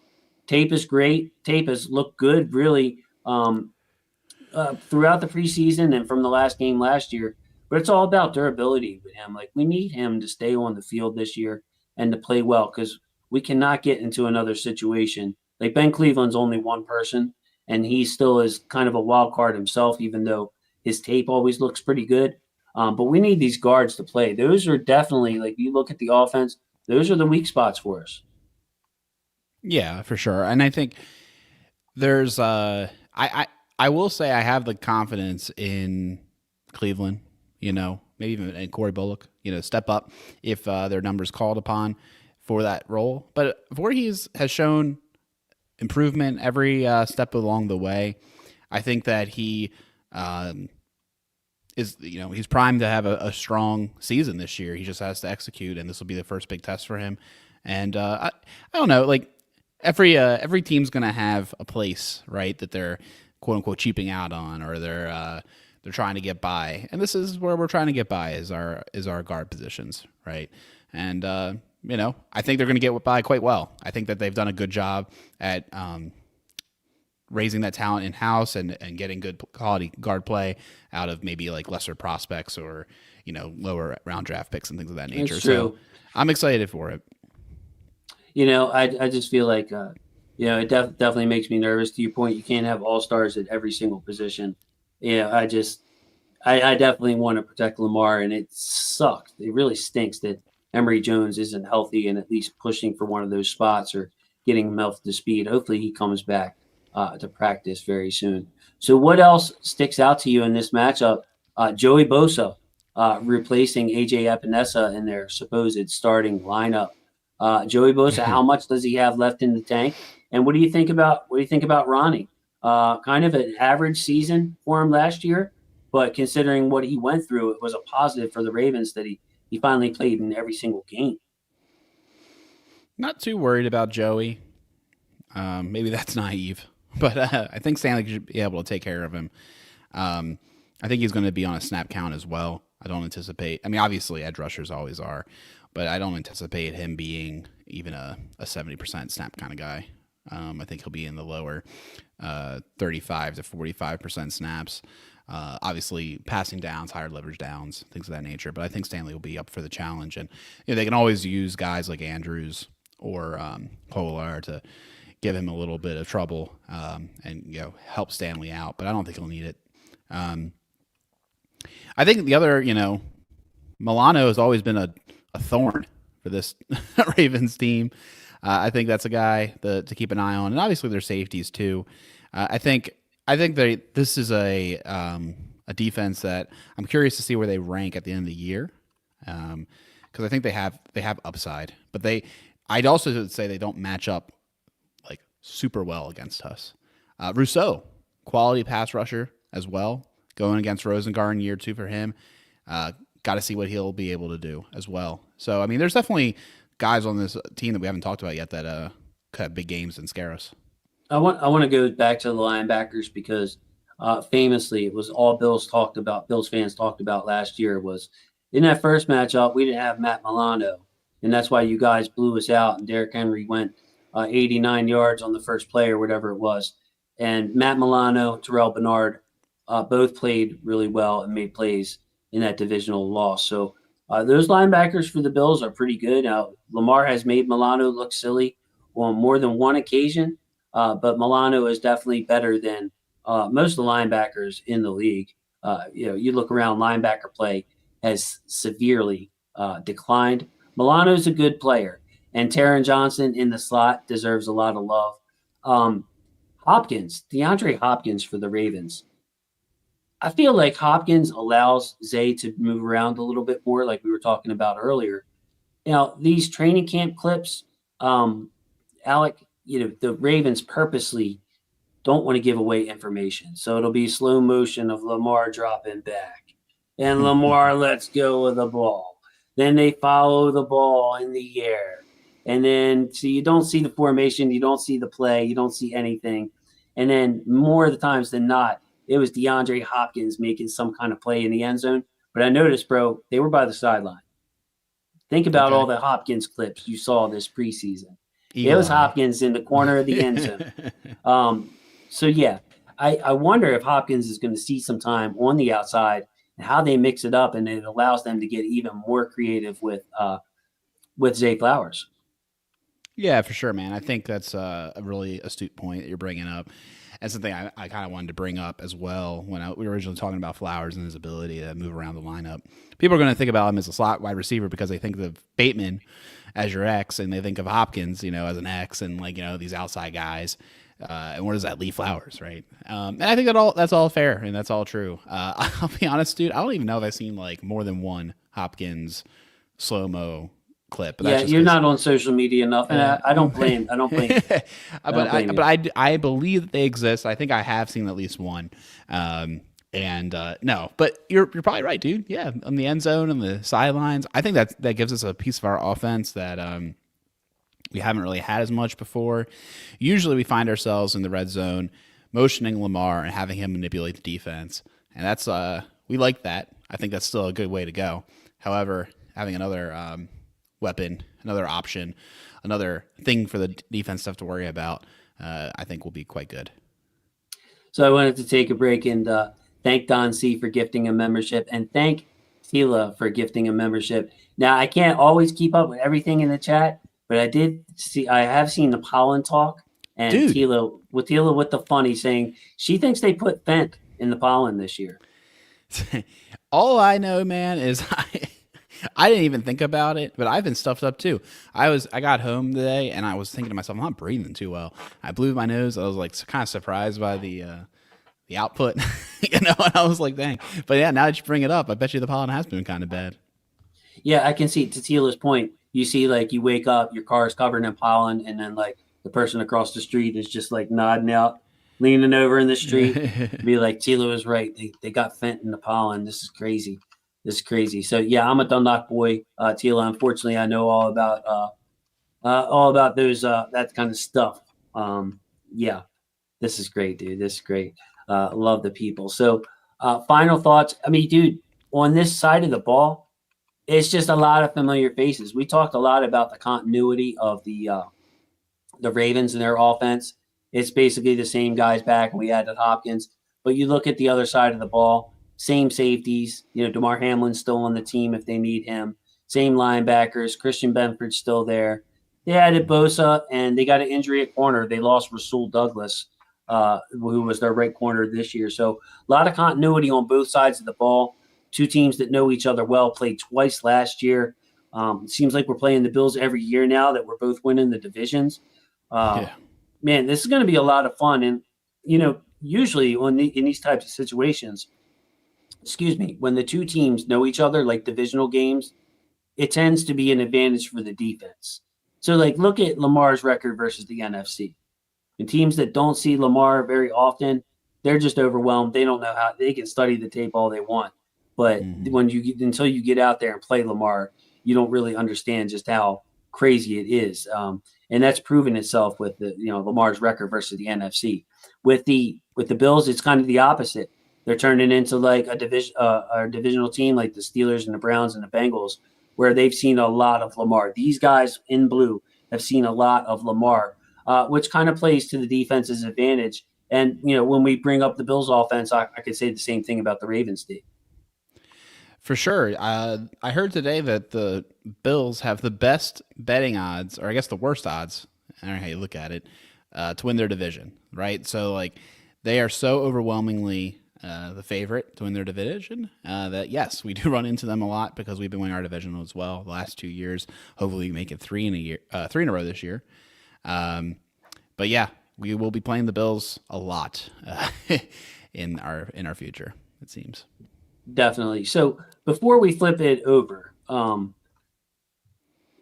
Tape is great. Tape has looked good, really, throughout the preseason and from the last game last year. But it's all about durability with him. We need him to stay on the field this year and to play well, because we cannot get into another situation. Ben Cleveland's only one person, and he still is kind of a wild card himself, even though his tape always looks pretty good. But we need these guards to play. Those are definitely, you look at the offense, those are the weak spots for us. Yeah, for sure. And I think there's I will say I have the confidence in Cleveland, maybe even in Corey Bullock, step up if their number's called upon for that role. But Voorhees has shown improvement every step along the way. I think that he is, he's primed to have a strong season this year. He just has to execute, and this will be the first big test for him. And I don't know, like every team's going to have a place, right, that they're quote unquote cheaping out on, or they're trying to get by. And this is where we're trying to get by is our guard positions, right? And I think they're going to get by quite well. I think that they've done a good job at raising that talent in house and getting good quality guard play out of maybe like lesser prospects or lower round draft picks and things of that nature. So I'm excited for it. I just feel like it definitely makes me nervous. To your point, you can't have all stars at every single position. I definitely want to protect Lamar, and it sucks. It really stinks that Emory Jones isn't healthy and at least pushing for one of those spots or getting him up to speed. Hopefully he comes back to practice very soon. So what else sticks out to you in this matchup? Joey Bosa replacing AJ Epinesa in their supposed starting lineup. Joey Bosa, how much does he have left in the tank? And what do you think about Ronnie? Kind of an average season for him last year, but considering what he went through, it was a positive for the Ravens that he finally played in every single game. Not too worried about Joey. Maybe that's naive, but I think Stanley should be able to take care of him. I think he's going to be on a snap count as well. I don't anticipate. I mean, obviously, edge rushers always are, but I don't anticipate him being even a 70% snap kind of guy. I think he'll be in the lower 35 to 45% snaps. Obviously, passing downs, higher leverage downs, things of that nature. But I think Stanley will be up for the challenge, and they can always use guys like Andrews or Kolar to give him a little bit of trouble and help Stanley out. But I don't think he'll need it. I think the other, Milano has always been a thorn for this Ravens team. I think that's a guy to keep an eye on, and obviously their safeties too. I think this is a defense that I'm curious to see where they rank at the end of the year, because I think they have upside, but I'd also say they don't match up like super well against us. Rousseau, quality pass rusher as well, going against Rosengard in year 2 for him. Got to see what he'll be able to do as well. So I mean, there's definitely guys on this team that we haven't talked about yet that could have big games and scare us. I want to go back to the linebackers because famously it was all Bills fans talked about last year was in that first matchup, we didn't have Matt Milano, and that's why you guys blew us out, and Derrick Henry went 89 yards on the first play or whatever it was. And Matt Milano, Terrell Bernard, both played really well and made plays in that divisional loss. So those linebackers for the Bills are pretty good. Now, Lamar has made Milano look silly on more than one occasion, but Milano is definitely better than most of the linebackers in the league. You look around, linebacker play has severely declined. Milano's a good player, and Taron Johnson in the slot deserves a lot of love. DeAndre Hopkins for the Ravens. I feel like Hopkins allows Zay to move around a little bit more, like we were talking about earlier. These training camp clips, Alec, the Ravens purposely don't want to give away information. So it'll be slow motion of Lamar dropping back. And Lamar lets go of the ball. Then they follow the ball in the air. And then, so you don't see the formation, you don't see the play, you don't see anything. And then more of the times than not, it was DeAndre Hopkins making some kind of play in the end zone. But I noticed, bro, they were by the sideline. Think about all the Hopkins clips you saw this preseason. It was Hopkins in the corner of the end zone. So, yeah, I wonder if Hopkins is going to see some time on the outside and how they mix it up, and it allows them to get even more creative with Zay Flowers. Yeah, for sure, man. I think that's a really astute point that you're bringing up. And something I kind of wanted to bring up as well when we were originally talking about Flowers and his ability to move around the lineup. People are going to think about him as a slot wide receiver because they think of Bateman as your X, and they think of Hopkins, as an X, and these outside guys. And where does that leave Flowers, right? And I think that's all fair and that's all true. I'll be honest, dude. I don't even know if I've seen more than one Hopkins slow-mo clip. But yeah, you're not on social media enough, and I don't blame. But I believe that they exist. I think I have seen at least one. And no, but you're probably right, dude. Yeah, on the end zone and the sidelines, I think that gives us a piece of our offense that we haven't really had as much before. Usually, we find ourselves in the red zone, motioning Lamar and having him manipulate the defense, and that's we like that. I think that's still a good way to go. However, having another weapon, another option, another thing for the defense to have to worry about, I think will be quite good. So I wanted to take a break and thank Don C for gifting a membership, and thank Tila for gifting a membership. Now I can't always keep up with everything in the chat, but I have seen the pollen talk, and Dude. Tila with the funny saying she thinks they put Fent in the pollen this year. All I know, man, is I didn't even think about it, but I've been stuffed up too. I got home today and I was thinking to myself, I'm not breathing too well. I blew my nose. I was like kind of surprised by the output, and I was like, dang. But yeah, now that you bring it up, I bet you the pollen has been kind of bad. Yeah, I can see, to Tila's point, you see, like, you wake up, your car is covered in pollen, and then like the person across the street is just like nodding out, leaning over in the street, be like, Tila was right. They got Fent in the pollen. This is crazy. So yeah, I'm a Dundalk boy. Tila, unfortunately, I know all about those that kind of stuff. Yeah, this is great, dude. This is great. Love the people. So, final thoughts. I mean, dude, on this side of the ball, it's just a lot of familiar faces. We talked a lot about the continuity of the Ravens and their offense. It's basically the same guys back. We added Hopkins, but you look at the other side of the ball, same safeties. DeMar Hamlin's still on the team if they need him. Same linebackers. Christian Benford's still there. They added Bosa, and they got an injury at corner. They lost Rasul Douglas, who was their right corner this year. So a lot of continuity on both sides of the ball. Two teams that know each other well, played twice last year. It seems like we're playing the Bills every year now that we're both winning the divisions. Man, this is going to be a lot of fun. And, usually in these types of situations, when the two teams know each other, like divisional games, it tends to be an advantage for the defense. So, like, look at Lamar's record versus the NFC. And teams that don't see Lamar very often, they're just overwhelmed. They don't know how they can study the tape all they want. But until you get out there and play Lamar, you don't really understand just how crazy it is. And that's proven itself with Lamar's record versus the NFC. With the Bills, it's kind of the opposite. They're turning into like a divisional team like the Steelers and the Browns and the Bengals, where they've seen a lot of Lamar. These guys in blue have seen a lot of Lamar, which kind of plays to the defense's advantage. And, when we bring up the Bills offense, I could say the same thing about the Ravens team. For sure. I heard today that the Bills have the best betting odds, or I guess the worst odds, I don't know how you look at it, to win their division, right? So, like, they are so overwhelmingly the favorite to win their division that, yes, we do run into them a lot because we've been winning our division as well the last 2 years. Hopefully we make it three in a row this year. But, yeah, we will be playing the Bills a lot in our future, it seems. Definitely. So before we flip it over to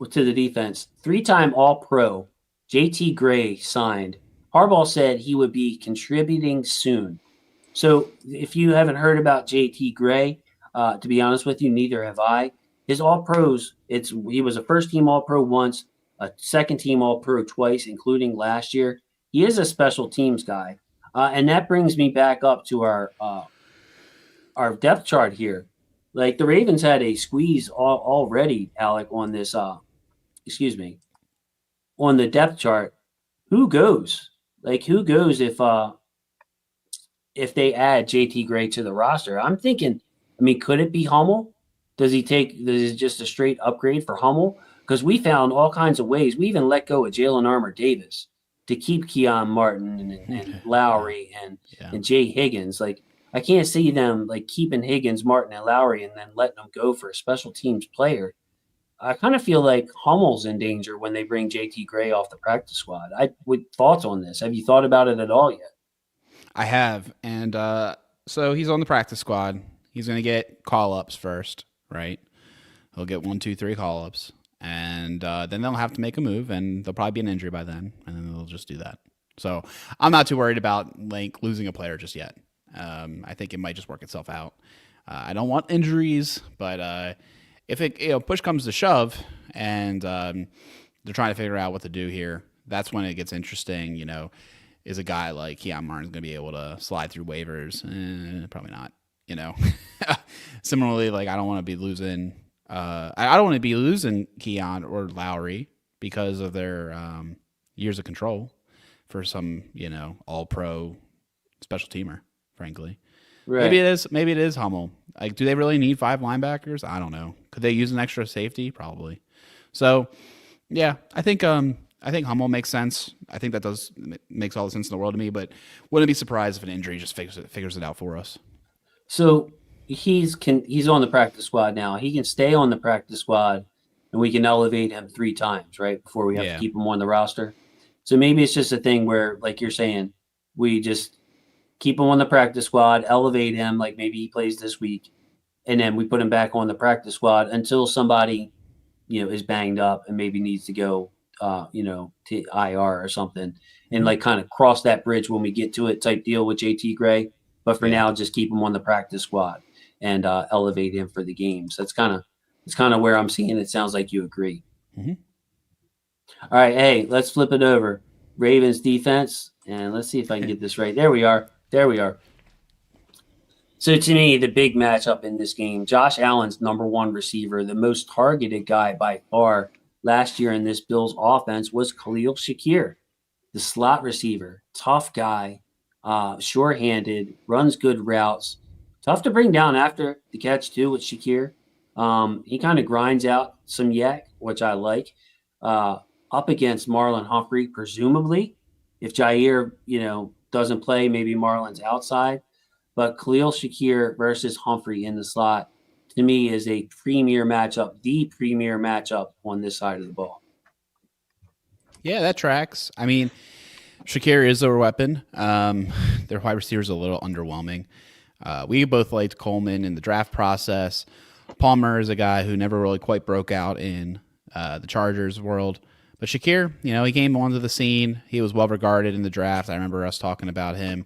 the defense, 3-time All-Pro JT Gray signed. Harbaugh said he would be contributing soon. So if you haven't heard about JT Gray, to be honest with you, neither have I. His All-Pros, he was a first-team All-Pro once, a second-team All-Pro twice, including last year. He is a special teams guy. And that brings me back up to our depth chart here. Like, the Ravens had a squeeze already, Alec, on this, on the depth chart. Who goes? Like, who goes if they add JT Gray to the roster? I'm thinking, could it be Hummel? Does it just a straight upgrade for Hummel? Because we found all kinds of ways. We even let go of Jalen Armour-Davis to keep Keon Martin and Lowry and Jay Higgins. Like, I can't see them like keeping Higgins, Martin, and Lowry and then letting them go for a special teams player. I kind of feel like Hummel's in danger when they bring JT Gray off the practice squad. Thoughts on this? Have you thought about it at all yet? I have. And so he's on the practice squad. He's going to get call-ups first, right? He'll get 1, 2, 3 call-ups. And then they'll have to make a move, and there'll probably be an injury by then, and then they'll just do that. So I'm not too worried about losing a player just yet. I think it might just work itself out. I don't want injuries, but if it push comes to shove and they're trying to figure out what to do here, that's when it gets interesting. Is a guy like Keon Martin's going to be able to slide through waivers? Probably not. Similarly, like I don't want to be losing. I don't want to be losing Keon or Lowry because of their years of control for some all pro special teamer. Frankly, right. Maybe it is Hummel. Like, do they really need 5 linebackers? I don't know. Could they use an extra safety? Probably. So, yeah, I think Hummel makes sense. I think that makes all the sense in the world to me. But wouldn't be surprised if an injury just figures it out for us. So he's on the practice squad now. He can stay on the practice squad, and we can elevate him 3 times, right, before we have to keep him on the roster. So maybe it's just a thing where, like you're saying, we just keep him on the practice squad, elevate him, like maybe he plays this week, and then we put him back on the practice squad until somebody, is banged up and maybe needs to go, to IR or something, and like kind of cross that bridge when we get to it type deal with JT Gray. But for now, just keep him on the practice squad and elevate him for the games. That's kind of where I'm seeing it. Sounds like you agree. Mm-hmm. All right, hey, let's flip it over. Ravens defense, and let's see if I can get this right. There we are. So to me, the big matchup in this game, Josh Allen's number 1 receiver, the most targeted guy by far last year in this Bills offense was Khalil Shakir, the slot receiver, tough guy. Sure-handed, runs good routes, tough to bring down after the catch too with Shakir. He kind of grinds out some yak, which I like. Up against Marlon Humphrey, presumably, if Jair doesn't play, maybe Marlon's outside. But Khalil Shakir versus Humphrey in the slot, to me, is a premier matchup, the premier matchup on this side of the ball. Yeah, that tracks. I mean, Shakir is their weapon. Their wide receiver is a little underwhelming. We both liked Coleman in the draft process. Palmer is a guy who never really quite broke out in the Chargers world. But Shakir, he came onto the scene. He was well regarded in the draft. I remember us talking about him.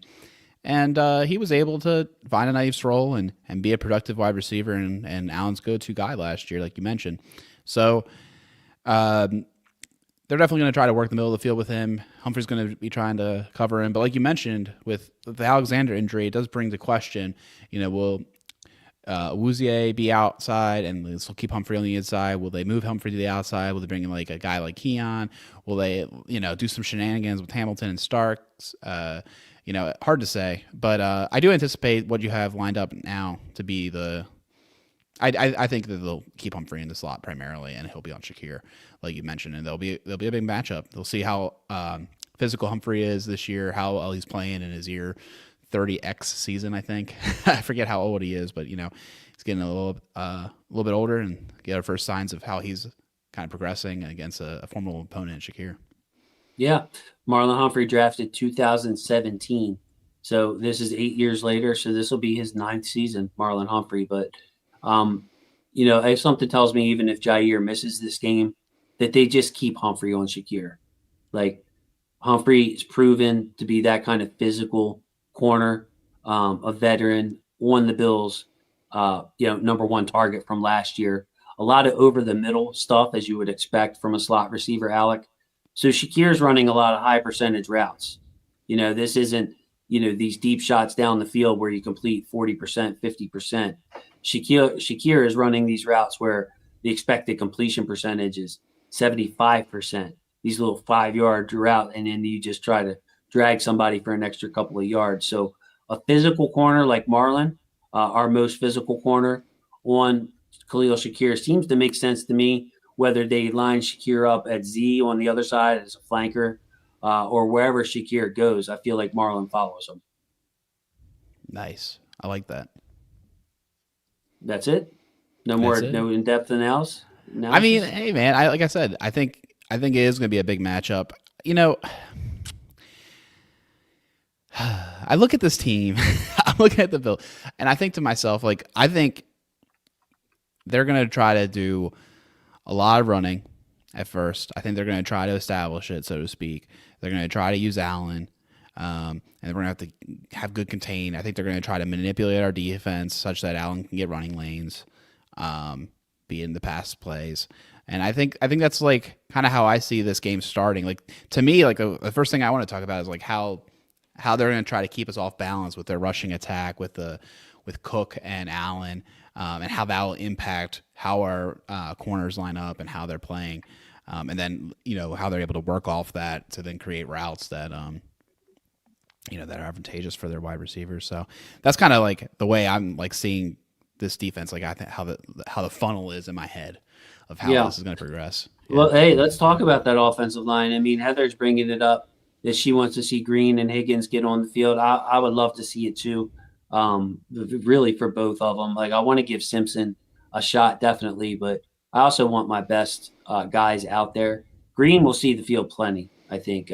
And he was able to find a nice role and be a productive wide receiver and Allen's go-to guy last year, like you mentioned. So they're definitely going to try to work the middle of the field with him. Humphrey's going to be trying to cover him. But like you mentioned, with the Alexander injury, it does bring the question, will Awuzie be outside and they'll keep Humphrey on the inside? Will they move Humphrey to the outside? Will they bring in like a guy like Keon? Will they, do some shenanigans with Hamilton and Starks? Hard to say. But I do anticipate what you have lined up now to be I think that they'll keep Humphrey in the slot primarily, and he'll be on Shakir, like you mentioned, and they'll be a big matchup. They'll see how physical Humphrey is this year, how well he's playing in his year 30X season. I think I forget how old he is, but he's getting a little bit older, and get our first signs of how he's kind of progressing against a formidable opponent, Shakir. Yeah, Marlon Humphrey drafted 2017, so this is 8 years later. So this will be his 9th season, Marlon Humphrey, but. If something tells me even if Jair misses this game, that they just keep Humphrey on Shakir. Like Humphrey is proven to be that kind of physical corner, a veteran on the Bills, number 1 target from last year. A lot of over the middle stuff, as you would expect from a slot receiver, Alec. So Shakir's running a lot of high percentage routes. This isn't, these deep shots down the field where you complete 40%, 50%. Shakir is running these routes where the expected completion percentage is 75%. These little 5-yard route, and then you just try to drag somebody for an extra couple of yards. So a physical corner like Marlon, our most physical corner on Khalil Shakir, seems to make sense to me, whether they line Shakir up at Z on the other side as a flanker or wherever Shakir goes. I feel like Marlon follows him. Nice. I like that. That's it. No in-depth analysis. I mean, hey man, like I said, I think it is going to be a big matchup. I look at this team, I'm looking at the Bills, and I think to myself, like, I think they're going to try to do a lot of running at first. I think they're going to try to establish it, so to speak. They're going to try to use Allen. And we're going to have good contain. I think they're going to try to manipulate our defense such that Allen can get running lanes, be in the pass plays. And I think that's like kind of how I see this game starting. Like to me, like the first thing I want to talk about is like how they're going to try to keep us off balance with their rushing attack with Cook and Allen, and how that will impact how our corners line up and how they're playing, and then how they're able to work off that to then create routes that that are advantageous for their wide receivers. So that's kind of like the way I'm like seeing this defense. Like I think how the funnel is in my head of how this is going to progress. Yeah. Well, hey, let's talk about that offensive line. I mean, Heather's bringing it up that she wants to see Green and Higgins get on the field. I would love to see it too. Really for both of them. Like I want to give Simpson a shot definitely, but I also want my best guys out there. Green will see the field plenty, I think,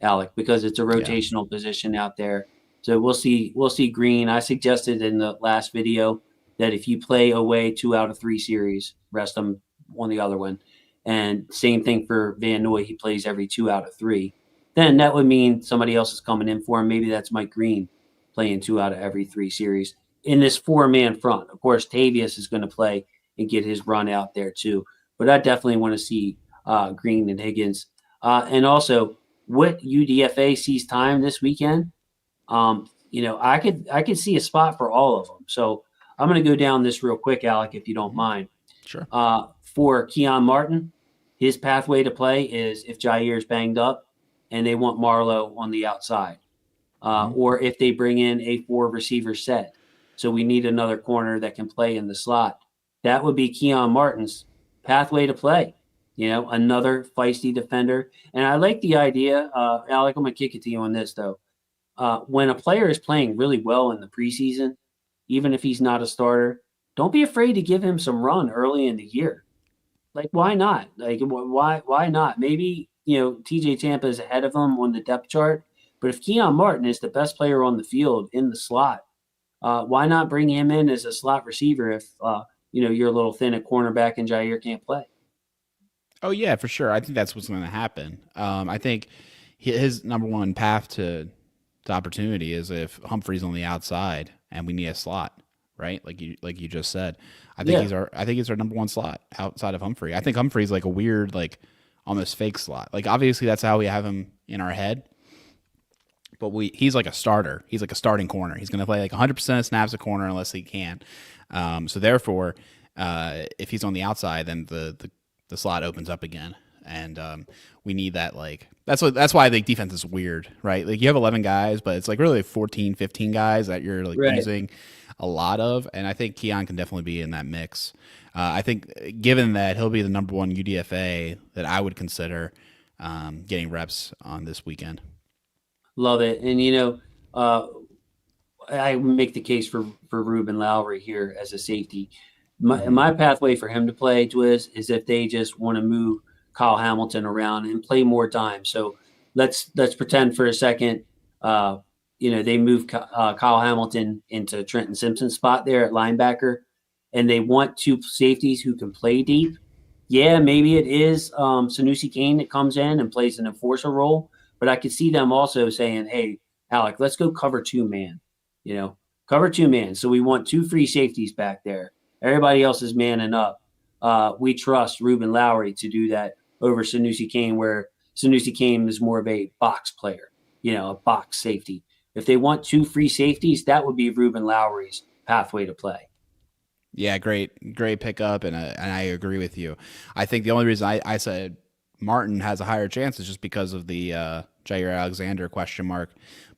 Alec, because it's a rotational position out there. So we'll see Green. I suggested in the last video that if you play away 2 out of 3 series, rest them on the other one. And same thing for Van Noy. He plays every 2 out of 3. Then that would mean somebody else is coming in for him. Maybe that's Mike Green playing 2 out of every 3 series in this 4-man front. Of course, Tavius is going to play and get his run out there too. But I definitely want to see Green and Higgins. And also, what UDFA sees time this weekend, I could see a spot for all of them. So I'm going to go down this real quick, Alec, if you don't mind. Sure. For Keon Martin, his pathway to play is if Jair's banged up and they want Marlowe on the outside, or if they bring in a 4 receiver set. So we need another corner that can play in the slot. That would be Keon Martin's pathway to play. Another feisty defender. And I like the idea, Alec, I'm going to kick it to you on this, though. When a player is playing really well in the preseason, even if he's not a starter, don't be afraid to give him some run early in the year. Like, why not? Like, why not? Maybe, TJ Tampa is ahead of him on the depth chart, but if Keon Martin is the best player on the field in the slot, why not bring him in as a slot receiver if, you're a little thin at cornerback and Jair can't play? Oh, yeah, for sure. I think that's what's going to happen. I think his number one path to opportunity is if Humphrey's on the outside and we need a slot, right? Like you just said. I think he's our number one slot outside of Humphrey. I think Humphrey's like a weird, like almost fake slot. Like obviously that's how we have him in our head. But he's like a starter. He's like a starting corner. He's going to play like 100% of snaps a corner unless he can. So therefore, if he's on the outside, then the slot opens up again, and we need that. Like that's why I think defense is weird, right? Like you have 11 guys, but it's like really 14, 15 guys that you're like using a lot of, and I think Keon can definitely be in that mix. I think given that he'll be the number one UDFA, that I would consider getting reps on this weekend. Love it. And, I make the case for Ruben Lowry here as a safety. My pathway for him to play, Twiz, is if they just want to move Kyle Hamilton around and play more time. So let's pretend for a second, they move Kyle Hamilton into Trenton Simpson's spot there at linebacker, and they want 2 safeties who can play deep. Yeah, maybe it is Sanusi Kane that comes in and plays an enforcer role. But I could see them also saying, hey, Alec, let's go cover 2 man, cover 2 man. So we want 2 free safeties back there. Everybody else is manning up. We trust Ruben Lowry to do that over Sanusi Kane, where Sanusi Kane is more of a box player, a box safety. If they want 2 free safeties, that would be Ruben Lowry's pathway to play. Yeah, great pickup, and I agree with you. I think the only reason I said Martin has a higher chance is just because of the Jair Alexander question mark.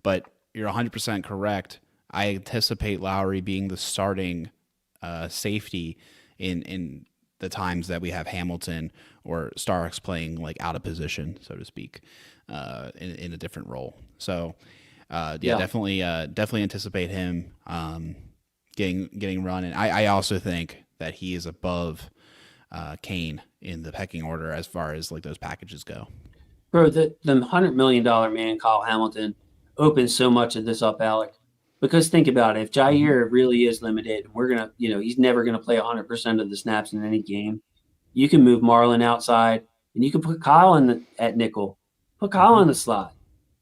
But you're 100% correct. I anticipate Lowry being the starting safety in the times that we have Hamilton or Starks playing like out of position, so to speak, in a different role. So definitely anticipate him getting run. And I also think that he is above Kane in the pecking order as far as like those packages go. Bro, the $100 million man, Kyle Hamilton, opens so much of this up, Alec. Because think about it, if Jair really is limited, we're gonna, he's never gonna play 100% of the snaps in any game. You can move Marlon outside, and you can put Kyle at nickel, put Kyle in the slot,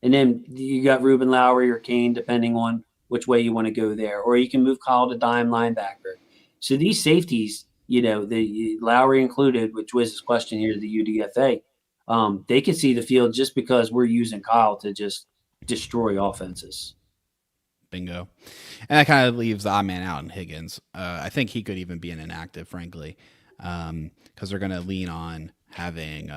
and then you got Ruben Lowry or Kane, depending on which way you want to go there, or you can move Kyle to dime linebacker. So these safeties, the Lowry included, which was his question here, the UDFA, they can see the field just because we're using Kyle to just destroy offenses. Bingo. And that kind of leaves the odd man out in Higgins. I think he could even be an inactive, frankly, because they're going to lean on having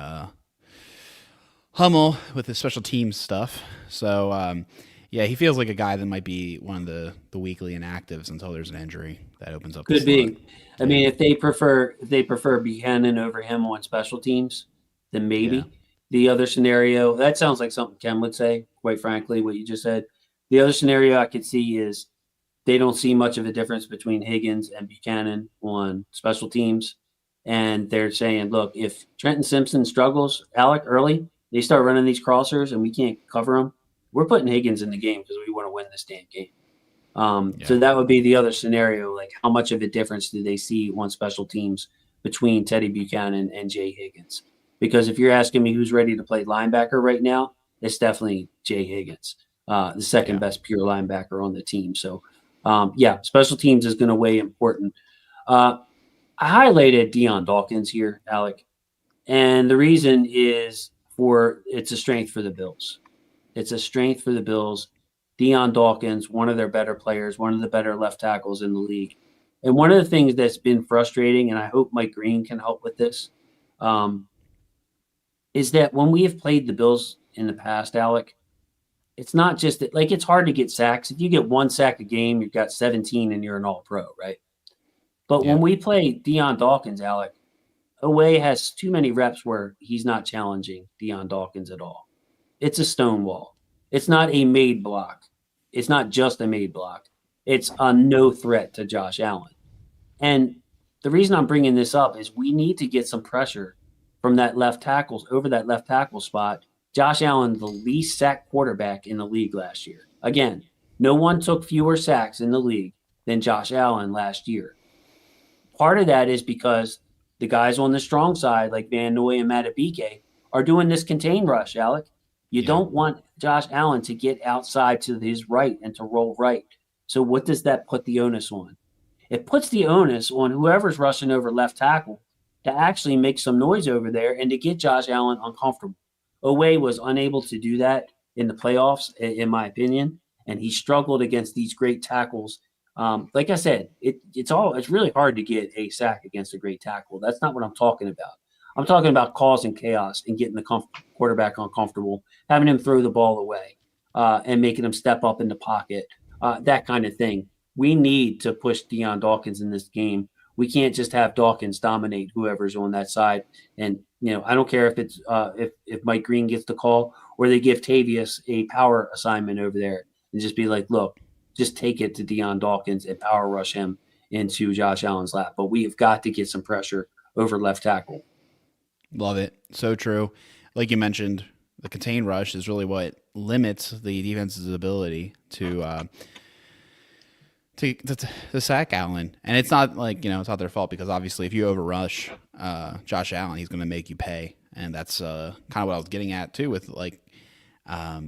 Hummel with his special teams stuff. So, yeah, he feels like a guy that might be one of the weekly inactives until there's an injury that opens up. Could be. I mean, if they prefer Buchanan over him on special teams, then maybe. Yeah. The other scenario, that sounds like something Ken would say, quite frankly, what you just said. The other scenario I could see is they don't see much of a difference between Higgins and Buchanan on special teams. And they're saying, look, if Trenton Simpson struggles, Alec, early, they start running these crossers and we can't cover them, we're putting Higgins in the game because we want to win this damn game. So that would be the other scenario. Like, how much of a difference do they see on special teams between Teddy Buchanan and Jay Higgins? Because if you're asking me who's ready to play linebacker right now, it's definitely Jay Higgins, the second best pure linebacker on the team. So, special teams is going to weigh important. I highlighted Deion Dawkins here, Alec, and the reason is it's a strength for the Bills. It's a strength for the Bills. Deion Dawkins, one of their better players, one of the better left tackles in the league. And one of the things that's been frustrating, and I hope Mike Green can help with this, is that when we have played the Bills in the past, Alec, it's not just that, like, it's hard to get sacks. If you get one sack a game, you've got 17 and you're an all-pro, right? But when we play Deion Dawkins, Alec, Oweh has too many reps where he's not challenging Deion Dawkins at all. It's a stone wall. It's not a made block. It's not just a made block. It's a no threat to Josh Allen. And the reason I'm bringing this up is we need to get some pressure from that left tackle, over that left tackle spot. Josh Allen, the least sacked quarterback in the league last year. Again, no one took fewer sacks in the league than Josh Allen last year. Part of that is because the guys on the strong side, like Van Noy and Matabike, are doing this contain rush, Alec. You don't want Josh Allen to get outside to his right and to roll right. So what does that put the onus on? It puts the onus on whoever's rushing over left tackle to actually make some noise over there and to get Josh Allen uncomfortable. Oweh was unable to do that in the playoffs, in my opinion, and he struggled against these great tackles. Like I said, it's really hard to get a sack against a great tackle. That's not what I'm talking about. I'm talking about causing chaos and getting the quarterback uncomfortable, having him throw the ball away, and making him step up in the pocket, that kind of thing. We need to push Deion Dawkins in this game. We can't just have Dawkins dominate whoever's on that side. And, I don't care if it's if Mike Green gets the call or they give Tavius a power assignment over there and just be like, look, just take it to Deion Dawkins and power rush him into Josh Allen's lap. But we have got to get some pressure over left tackle. Love it. So true. Like you mentioned, the contain rush is really what limits the defense's ability to sack Allen. And it's not like, it's not their fault, because obviously if you overrush Josh Allen, he's going to make you pay. And that's kind of what I was getting at too, with like how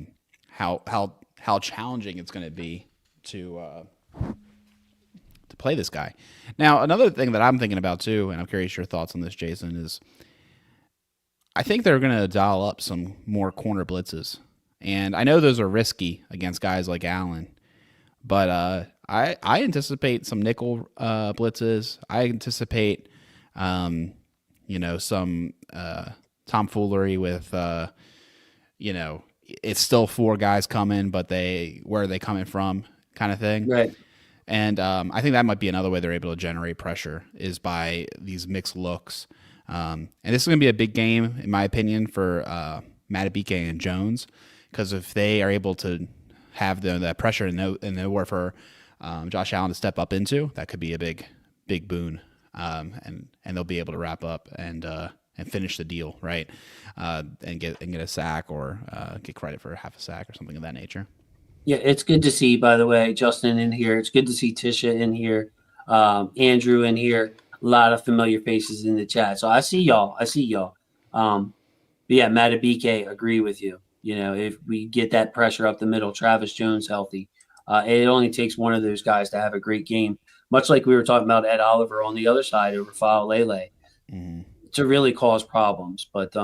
challenging it's going to be to play this guy. Now, another thing that I'm thinking about too, and I'm curious your thoughts on this, Jason, is I think they're going to dial up some more corner blitzes. And I know those are risky against guys like Allen, but I anticipate some nickel blitzes. I anticipate, some tomfoolery with, it's still four guys coming, but where are they coming from kind of thing. Right. And I think that might be another way they're able to generate pressure, is by these mixed looks. And this is going to be a big game, in my opinion, for Matabike and Jones, because if they are able to have that pressure and nowhere for Josh Allen to step up into, that could be a big boon, and they'll be able to wrap up and finish the deal, right, and get a sack or get credit for half a sack or something of that nature. Yeah, it's good to see, by the way, Justin in here. It's good to see Tisha in here, Andrew in here. A lot of familiar faces in the chat. So I see y'all. But yeah, Matabike, agree with you. If we get that pressure up the middle, Travis Jones healthy, it only takes one of those guys to have a great game. Much like we were talking about Ed Oliver on the other side over File Lele, to really cause problems. But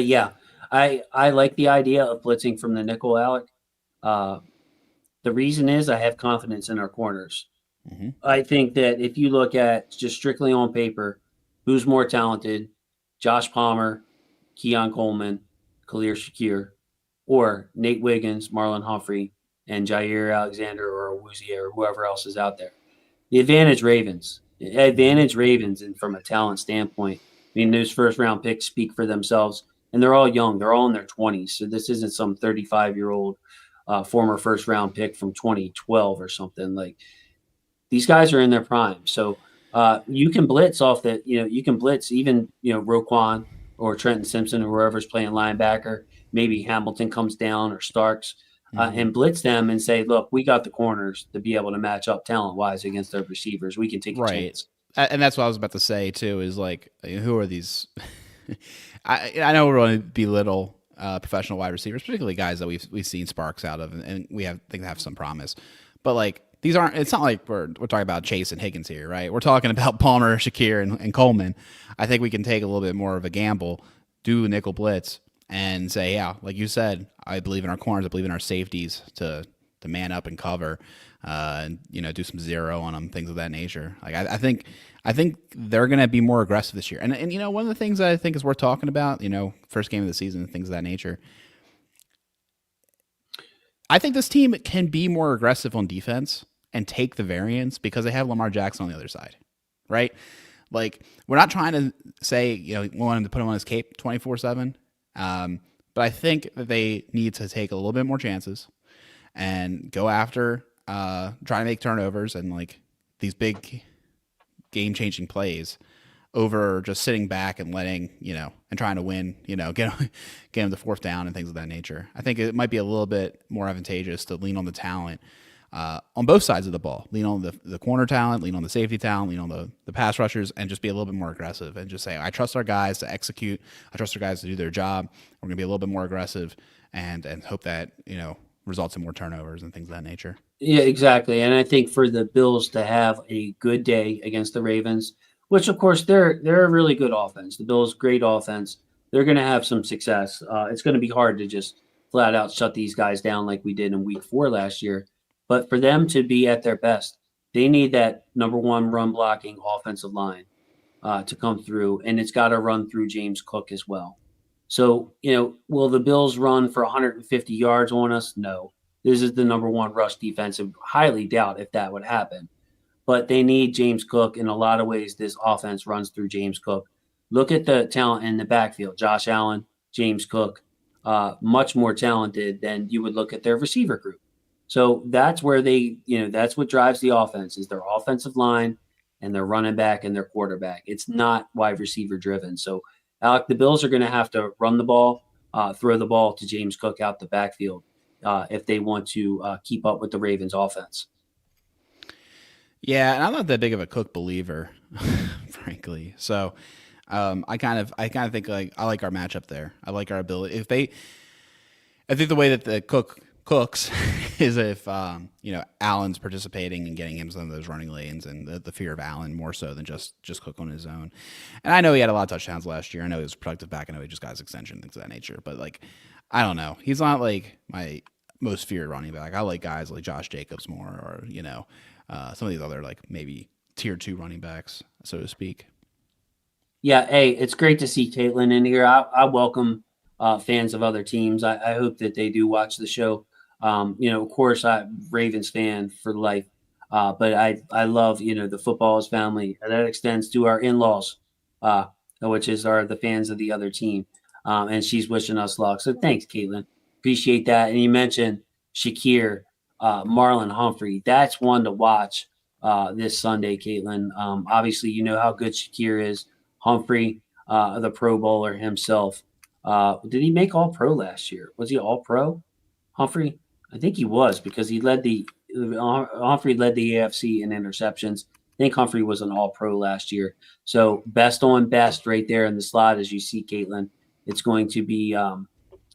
yeah, I like the idea of blitzing from the nickel, Alec. Uh, the reason is I have confidence in our corners. I think that if you look at just strictly on paper, who's more talented, Josh Palmer, Keon Coleman, Khalil Shakir, or Nate Wiggins, Marlon Humphrey, and Jair Alexander or Awuzie or whoever else is out there. The advantage Ravens. Advantage Ravens, and from a talent standpoint, I mean, those first round picks speak for themselves, and they're all young. They're all in their 20s. So this isn't some 35-year-old former first round pick from 2012 or something. Like, these guys are in their prime. So you can blitz off that. You can blitz even, Roquan or Trenton Simpson or whoever's playing linebacker. Maybe Hamilton comes down or Starks and blitz them and say, look, we got the corners to be able to match up talent wise against their receivers. We can take a chance. And that's what I was about to say too, is like, who are these? I know we're going to belittle professional wide receivers, particularly guys that we've seen sparks out of, and we think they have some promise. But like, these aren't. It's not like we're talking about Chase and Higgins here, right? We're talking about Palmer, Shakir, and Coleman. I think we can take a little bit more of a gamble, do a nickel blitz, and say, yeah, like you said, I believe in our corners, I believe in our safeties to man up and cover, and do some zero on them, things of that nature. Like I think they're going to be more aggressive this year. And one of the things that I think is worth talking about, first game of the season, things of that nature. I think this team can be more aggressive on defense and take the variance because they have Lamar Jackson on the other side, right? Like, we're not trying to say, we want him to put him on his cape 24/7. But I think that they need to take a little bit more chances and go after, trying to make turnovers and like these big game-changing plays over just sitting back and letting, and trying to win, get them the fourth down and things of that nature. I think it might be a little bit more advantageous to lean on the talent on both sides of the ball. Lean on the corner talent, lean on the safety talent, lean on the pass rushers, and just be a little bit more aggressive and just say, I trust our guys to execute. I trust our guys to do their job. We're going to be a little bit more aggressive and hope that, results in more turnovers and things of that nature. Yeah, exactly. And I think for the Bills to have a good day against the Ravens, which of course they're a really good offense. The Bills, great offense. They're going to have some success. It's going to be hard to just flat out shut these guys down like we did in Week 4 last year. But for them to be at their best, they need that number one run blocking offensive line to come through, and it's got to run through James Cook as well. So, will the Bills run for 150 yards on us? No. This is the number one rush defense. I highly doubt if that would happen. But they need James Cook. In a lot of ways, this offense runs through James Cook. Look at the talent in the backfield. Josh Allen, James Cook, much more talented than you would look at their receiver group. So that's where that's what drives the offense is their offensive line and their running back and their quarterback. It's not wide receiver driven. So, Alec, the Bills are going to have to run the ball, throw the ball to James Cook out the backfield if they want to keep up with the Ravens offense. Yeah, and I'm not that big of a Cook believer, frankly. So I kind of think like I like our matchup there. I like our ability. I think the way that the cooks is if Allen's participating and getting him some of those running lanes and the fear of Allen more so than just Cook on his own. And I know he had a lot of touchdowns last year. I know he was productive back. I know he just got his extension, things of that nature. But like, I don't know. He's not like my most feared running back. I like guys like Josh Jacobs more, or some of these other like maybe tier 2 running backs, so to speak. Yeah, hey, it's great to see Caitlin in here. I welcome fans of other teams. I hope that they do watch the show. Of course, I'm Ravens fan for life, but I love the football's family. That extends to our in-laws, which are the fans of the other team, and she's wishing us luck. So thanks, Caitlin. Appreciate that. And you mentioned Shakir, Marlon Humphrey. That's one to watch this Sunday, Caitlin. Obviously, you know how good Shakir is. Humphrey, the Pro Bowler himself. Did he make All Pro last year? Was he All Pro? Humphrey? I think he was because Humphrey led the AFC in interceptions. I think Humphrey was an All Pro last year. So best on best right there in the slot, as you see, Caitlin. It's going to be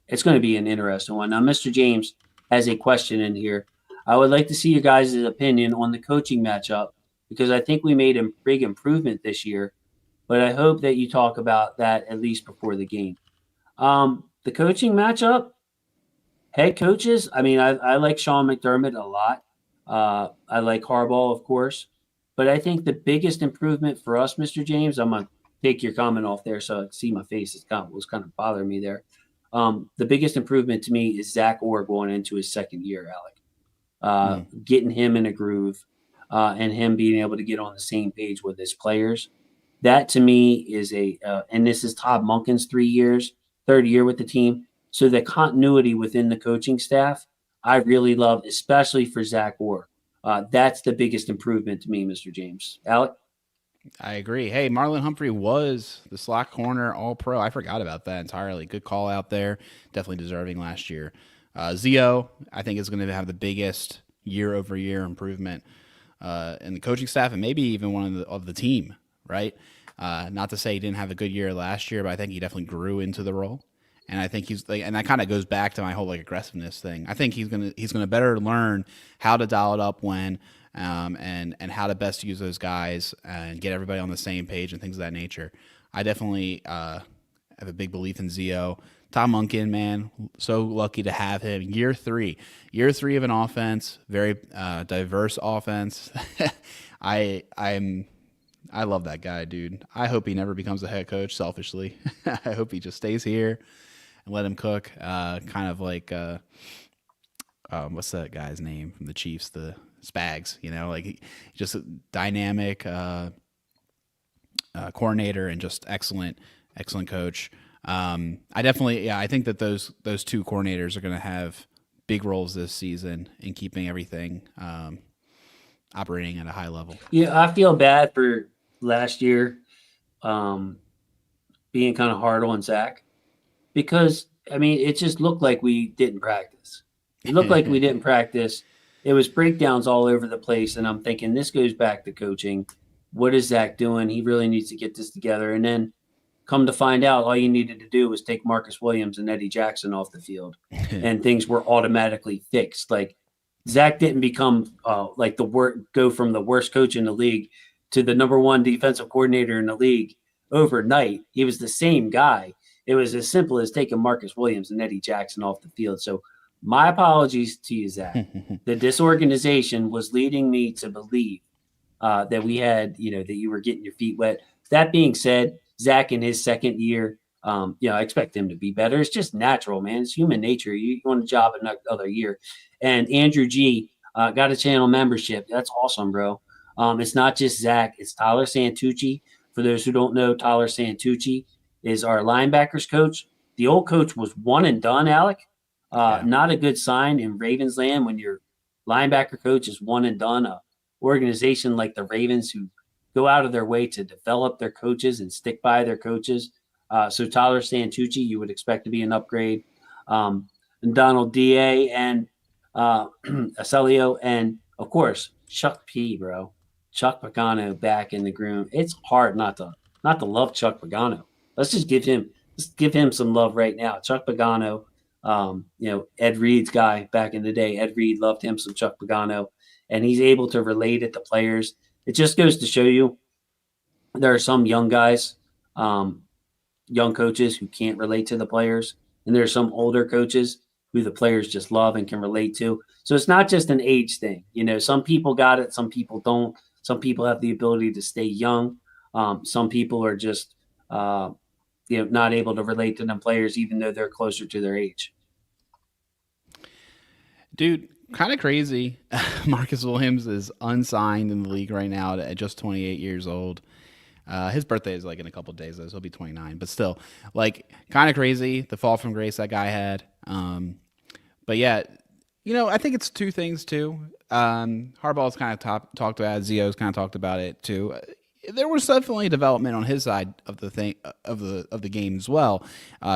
it's going to be an interesting one. Now, Mr. James has a question in here. I would like to see your guys' opinion on the coaching matchup because I think we made a big improvement this year, but I hope that you talk about that at least before the game. The coaching matchup, head coaches, I mean, I like Sean McDermott a lot. I like Harbaugh, of course. But I think the biggest improvement for us, Mr. James, I'm going to take your comment off there so I can see my face. It was kind of bothering me there. The biggest improvement to me is Zach Orr going into his second year, Alec. Getting him in a groove and him being able to get on the same page with his players. That to me is and this is Todd Monken's 3 years, third year with the team. So the continuity within the coaching staff, I really love, especially for Zach Orr. That's the biggest improvement to me, Mr. James. Alec? I agree. Hey, Marlon Humphrey was the slot corner All-Pro. I forgot about that entirely. Good call out there. Definitely deserving last year. Zio, I think, is going to have the biggest year-over-year improvement in the coaching staff and maybe even one of the team, right? Not to say he didn't have a good year last year, but I think he definitely grew into the role. And I think he's like, and that kind of goes back to my whole like aggressiveness thing. I think he's gonna better learn how to dial it up when, and how to best use those guys and get everybody on the same page and things of that nature. I definitely have a big belief in Zio. Tom Monken, man, so lucky to have him. Year three of an offense, very diverse offense. I love that guy, dude. I hope he never becomes a head coach. Selfishly, I hope he just stays here and let him cook. Kind of like what's that guy's name from the Chiefs? The Spags, like just a dynamic coordinator and just excellent coach. I think that those two coordinators are going to have big roles this season in keeping everything operating at a high level. Yeah, I feel bad for last year being kind of hard on Zach because, I mean, it just looked like we didn't practice. It looked like we didn't practice. It was breakdowns all over the place, and I'm thinking this goes back to coaching. What is Zach doing? He really needs to get this together. And then come to find out, all you needed to do was take Marcus Williams and Eddie Jackson off the field, and things were automatically fixed. Like Zach didn't become go from the worst coach in the league to the number one defensive coordinator in the league overnight. He was the same guy. It was as simple as taking Marcus Williams and Eddie Jackson off the field. So my apologies to you, Zach. The disorganization was leading me to believe that we had, that you were getting your feet wet. That being said, Zach in his second year, I expect him to be better. It's just natural, man. It's human nature. You want a job another year. And Andrew G got a channel membership. That's awesome, bro. It's not just Zach. It's Tyler Santucci. For those who don't know, Tyler Santucci is our linebackers coach. The old coach was one and done, Alec. Not a good sign in Ravens land when your linebacker coach is one and done. A organization like the Ravens who go out of their way to develop their coaches and stick by their coaches. So Tyler Santucci, you would expect to be an upgrade. And Donald D.A. and Acelio, and of course Chuck P, bro. Chuck Pagano back in the groom. It's hard not to love Chuck Pagano. Let's give him some love right now. Chuck Pagano, Ed Reed's guy back in the day. Ed Reed loved him some Chuck Pagano, and he's able to relate it to players. It just goes to show you there are some young guys, young coaches who can't relate to the players, and there are some older coaches who the players just love and can relate to. So it's not just an age thing. Some people got it, some people don't. Some people have the ability to stay young. Some people are just, not able to relate to them players, even though they're closer to their age. Dude, kind of crazy. Marcus Williams is unsigned in the league right now at just 28 years old. His birthday is like in a couple of days, though, so he'll be 29. But still, like, kind of crazy, the fall from grace that guy had. But yeah, I think it's two things, too. Harbaugh's kind of talked about it. Zio's kind of talked about it, too. There was definitely development on his side of the thing of the game as well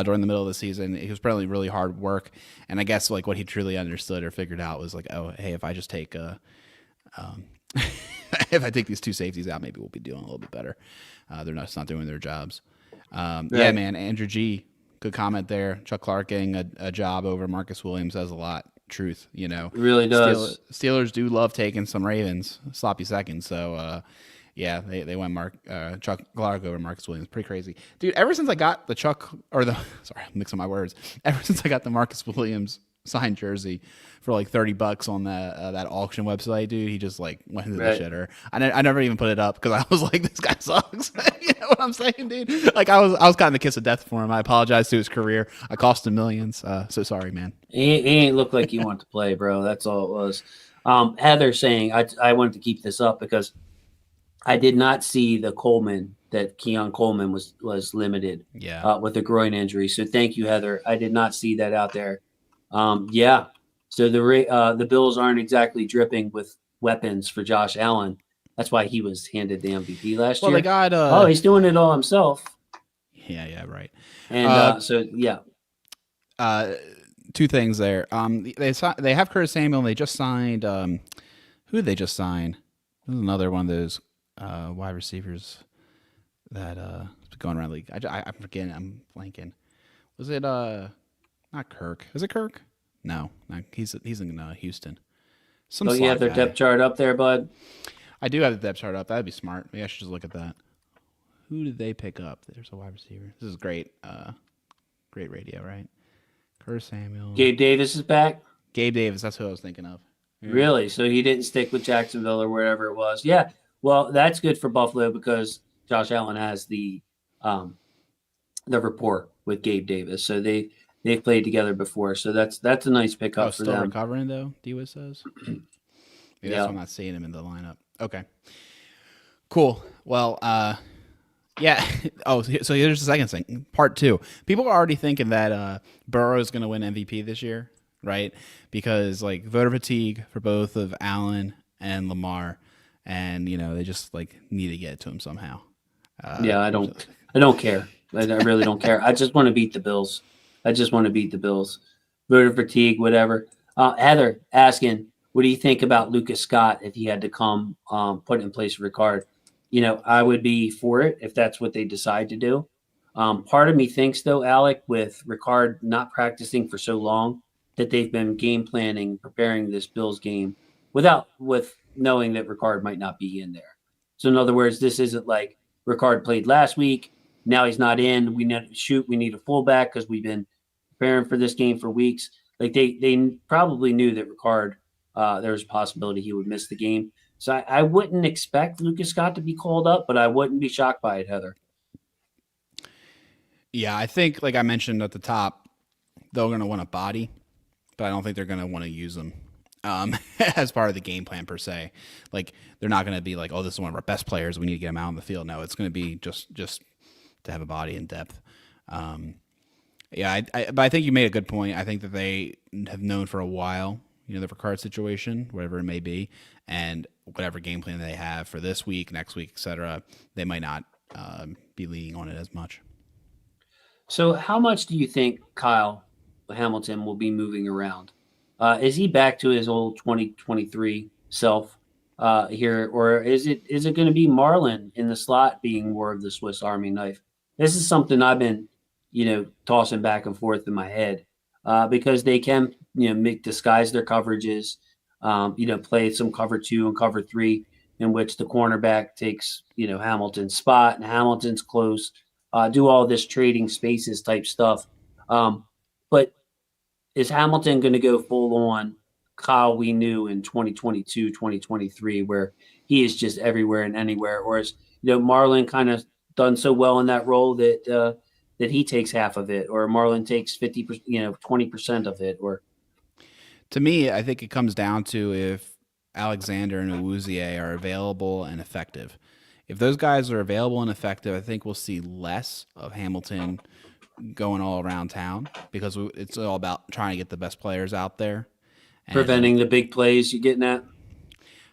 during the middle of the season. It was probably really hard work, and I guess like what he truly understood or figured out was like, oh, hey, if I just take if I take these two safeties out, maybe we'll be doing a little bit better. They're not doing their jobs. Right. Yeah, man, Andrew G, Good comment there. Chuck Clark getting a job over Marcus Williams says a lot. Truth, It really does. Steelers do love taking some Ravens sloppy seconds. So, yeah, they went Chuck Clark over Marcus Williams. Pretty crazy, dude. Ever since I got the sorry, I'm mixing my words. Ever since I got the Marcus Williams signed jersey for like $30 on that auction website, dude, he just like went into the shitter. I never even put it up because I was like, this guy sucks. You know what I'm saying, dude? Like I was kind of the kiss of death for him. I apologize to his career. I cost him millions. So sorry, man. He ain't looked like he wanted to play, bro. That's all it was. Heather saying I wanted to keep this up because I did not see the Coleman that Keon Coleman was limited with a groin injury. So thank you, Heather. I did not see that out there. Yeah. So the Bills aren't exactly dripping with weapons for Josh Allen. That's why he was handed the MVP last year. Well, they got he's doing it all himself. Yeah, right. And so yeah. Two things there. They have Curtis Samuel. And they just signed. Who did they just sign? This is another one of those wide receivers that going around the league. I'm forgetting. I'm blanking. Was it not Kirk? Is it Kirk? No, he's in Houston. You have their depth chart up there, bud? I do have the depth chart up. That'd be smart. Maybe I should just look at that. Who did they pick up? There's a wide receiver. This is great. Great radio, right? Curtis Samuel. Gabe Davis is back? Gabe Davis, that's who I was thinking of. Yeah. Really? So he didn't stick with Jacksonville or wherever it was. Yeah. Well, that's good for Buffalo because Josh Allen has the rapport with Gabe Davis. So they've played together before. So that's a nice pickup for them. Still recovering though, Dewa says. Maybe that's why I'm not seeing him in the lineup. Okay. Cool. Well, yeah. Oh, so here's the second thing. Part 2. People are already thinking that Burrow is going to win MVP this year, right? Because like voter fatigue for both of Allen and Lamar, and they just like need to get it to him somehow. Yeah, I don't care. I really don't care. I just want to beat the Bills. Voter fatigue, whatever. Heather asking, what do you think about Lucas Scott if he had to come put in place of Ricard? I would be for it if that's what they decide to do. Part of me thinks, though, Alec, with Ricard not practicing for so long, that they've been game planning, preparing this Bills game with knowing that Ricard might not be in there. So, in other words, this isn't like Ricard played last week. Now he's not in. We need a fullback because we've been preparing for this game for weeks. Like they probably knew that Ricard, there was a possibility he would miss the game. So I wouldn't expect Lucas Scott to be called up, but I wouldn't be shocked by it, Heather. Yeah, I think, like I mentioned at the top, they're going to want a body, but I don't think they're going to want to use them as part of the game plan per se. Like they're not going to be like, oh, this is one of our best players. We need to get him out on the field. No, it's going to be just to have a body in depth. Yeah, but I think you made a good point. I think that they have known for a while, the Ricard situation, whatever it may be, and whatever game plan they have for this week, next week, etc., they might not be leaning on it as much. So how much do you think Kyle Hamilton will be moving around? Is he back to his old 2023 self here, or is it going to be Marlon in the slot being more of the Swiss Army knife? This is something I've been, tossing back and forth in my head because they can, disguise their coverages, play some cover 2 and cover 3 in which the cornerback takes, Hamilton's spot and Hamilton's close, do all this trading spaces type stuff. But is Hamilton going to go full on Kyle we knew in 2022, 2023, where he is just everywhere and anywhere? Or is, Marlon kind of done so well in that role that that he takes half of it, or Marlon takes 50%, 20% of it? Or to me, I think it comes down to if Alexander and Awuzie are available and effective. If those guys are available and effective, I think we'll see less of Hamilton going all around town because it's all about trying to get the best players out there. Preventing the big plays you're getting at?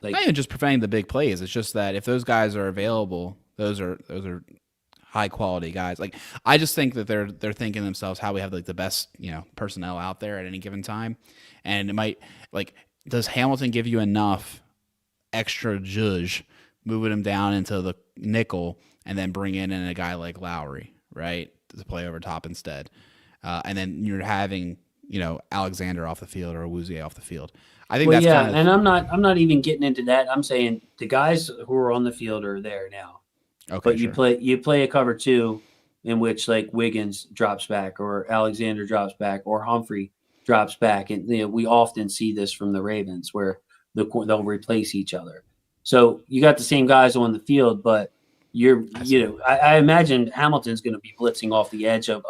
Not even just preventing the big plays. It's just that if those guys are available, those are high quality guys. Like I just think that they're thinking to themselves how we have like the best, personnel out there at any given time. And it might does Hamilton give you enough extra zhuzh moving him down into the nickel and then bring in a guy like Lowry, right, to play over top instead? and then you're having Alexander off the field or Awuzie off the field. I think that's kind of. And I'm not even getting into that. I'm saying the guys who are on the field are there now. Okay, but sure. you play a cover two in which like Wiggins drops back or Alexander drops back or Humphrey drops back, and we often see this from the Ravens where they'll replace each other. So you got the same guys on the field, but I imagine Hamilton's going to be blitzing off the edge of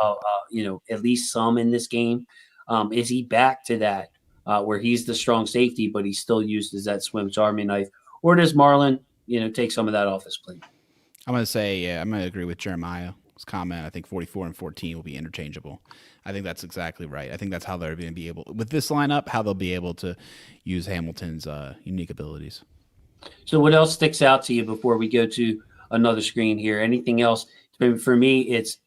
at least some in this game. Is he back to that where he's the strong safety, but he's still used as that Swiss Army knife, or does Marlon take some of that off his plate? I'm going to say, I'm going to agree with Jeremiah's comment. I think 44 and 14 will be interchangeable. I think that's exactly right. I think that's how they're going to be able, with this lineup, how they'll be able to use Hamilton's unique abilities. So what else sticks out to you before we go to another screen here? Anything else? For me, it's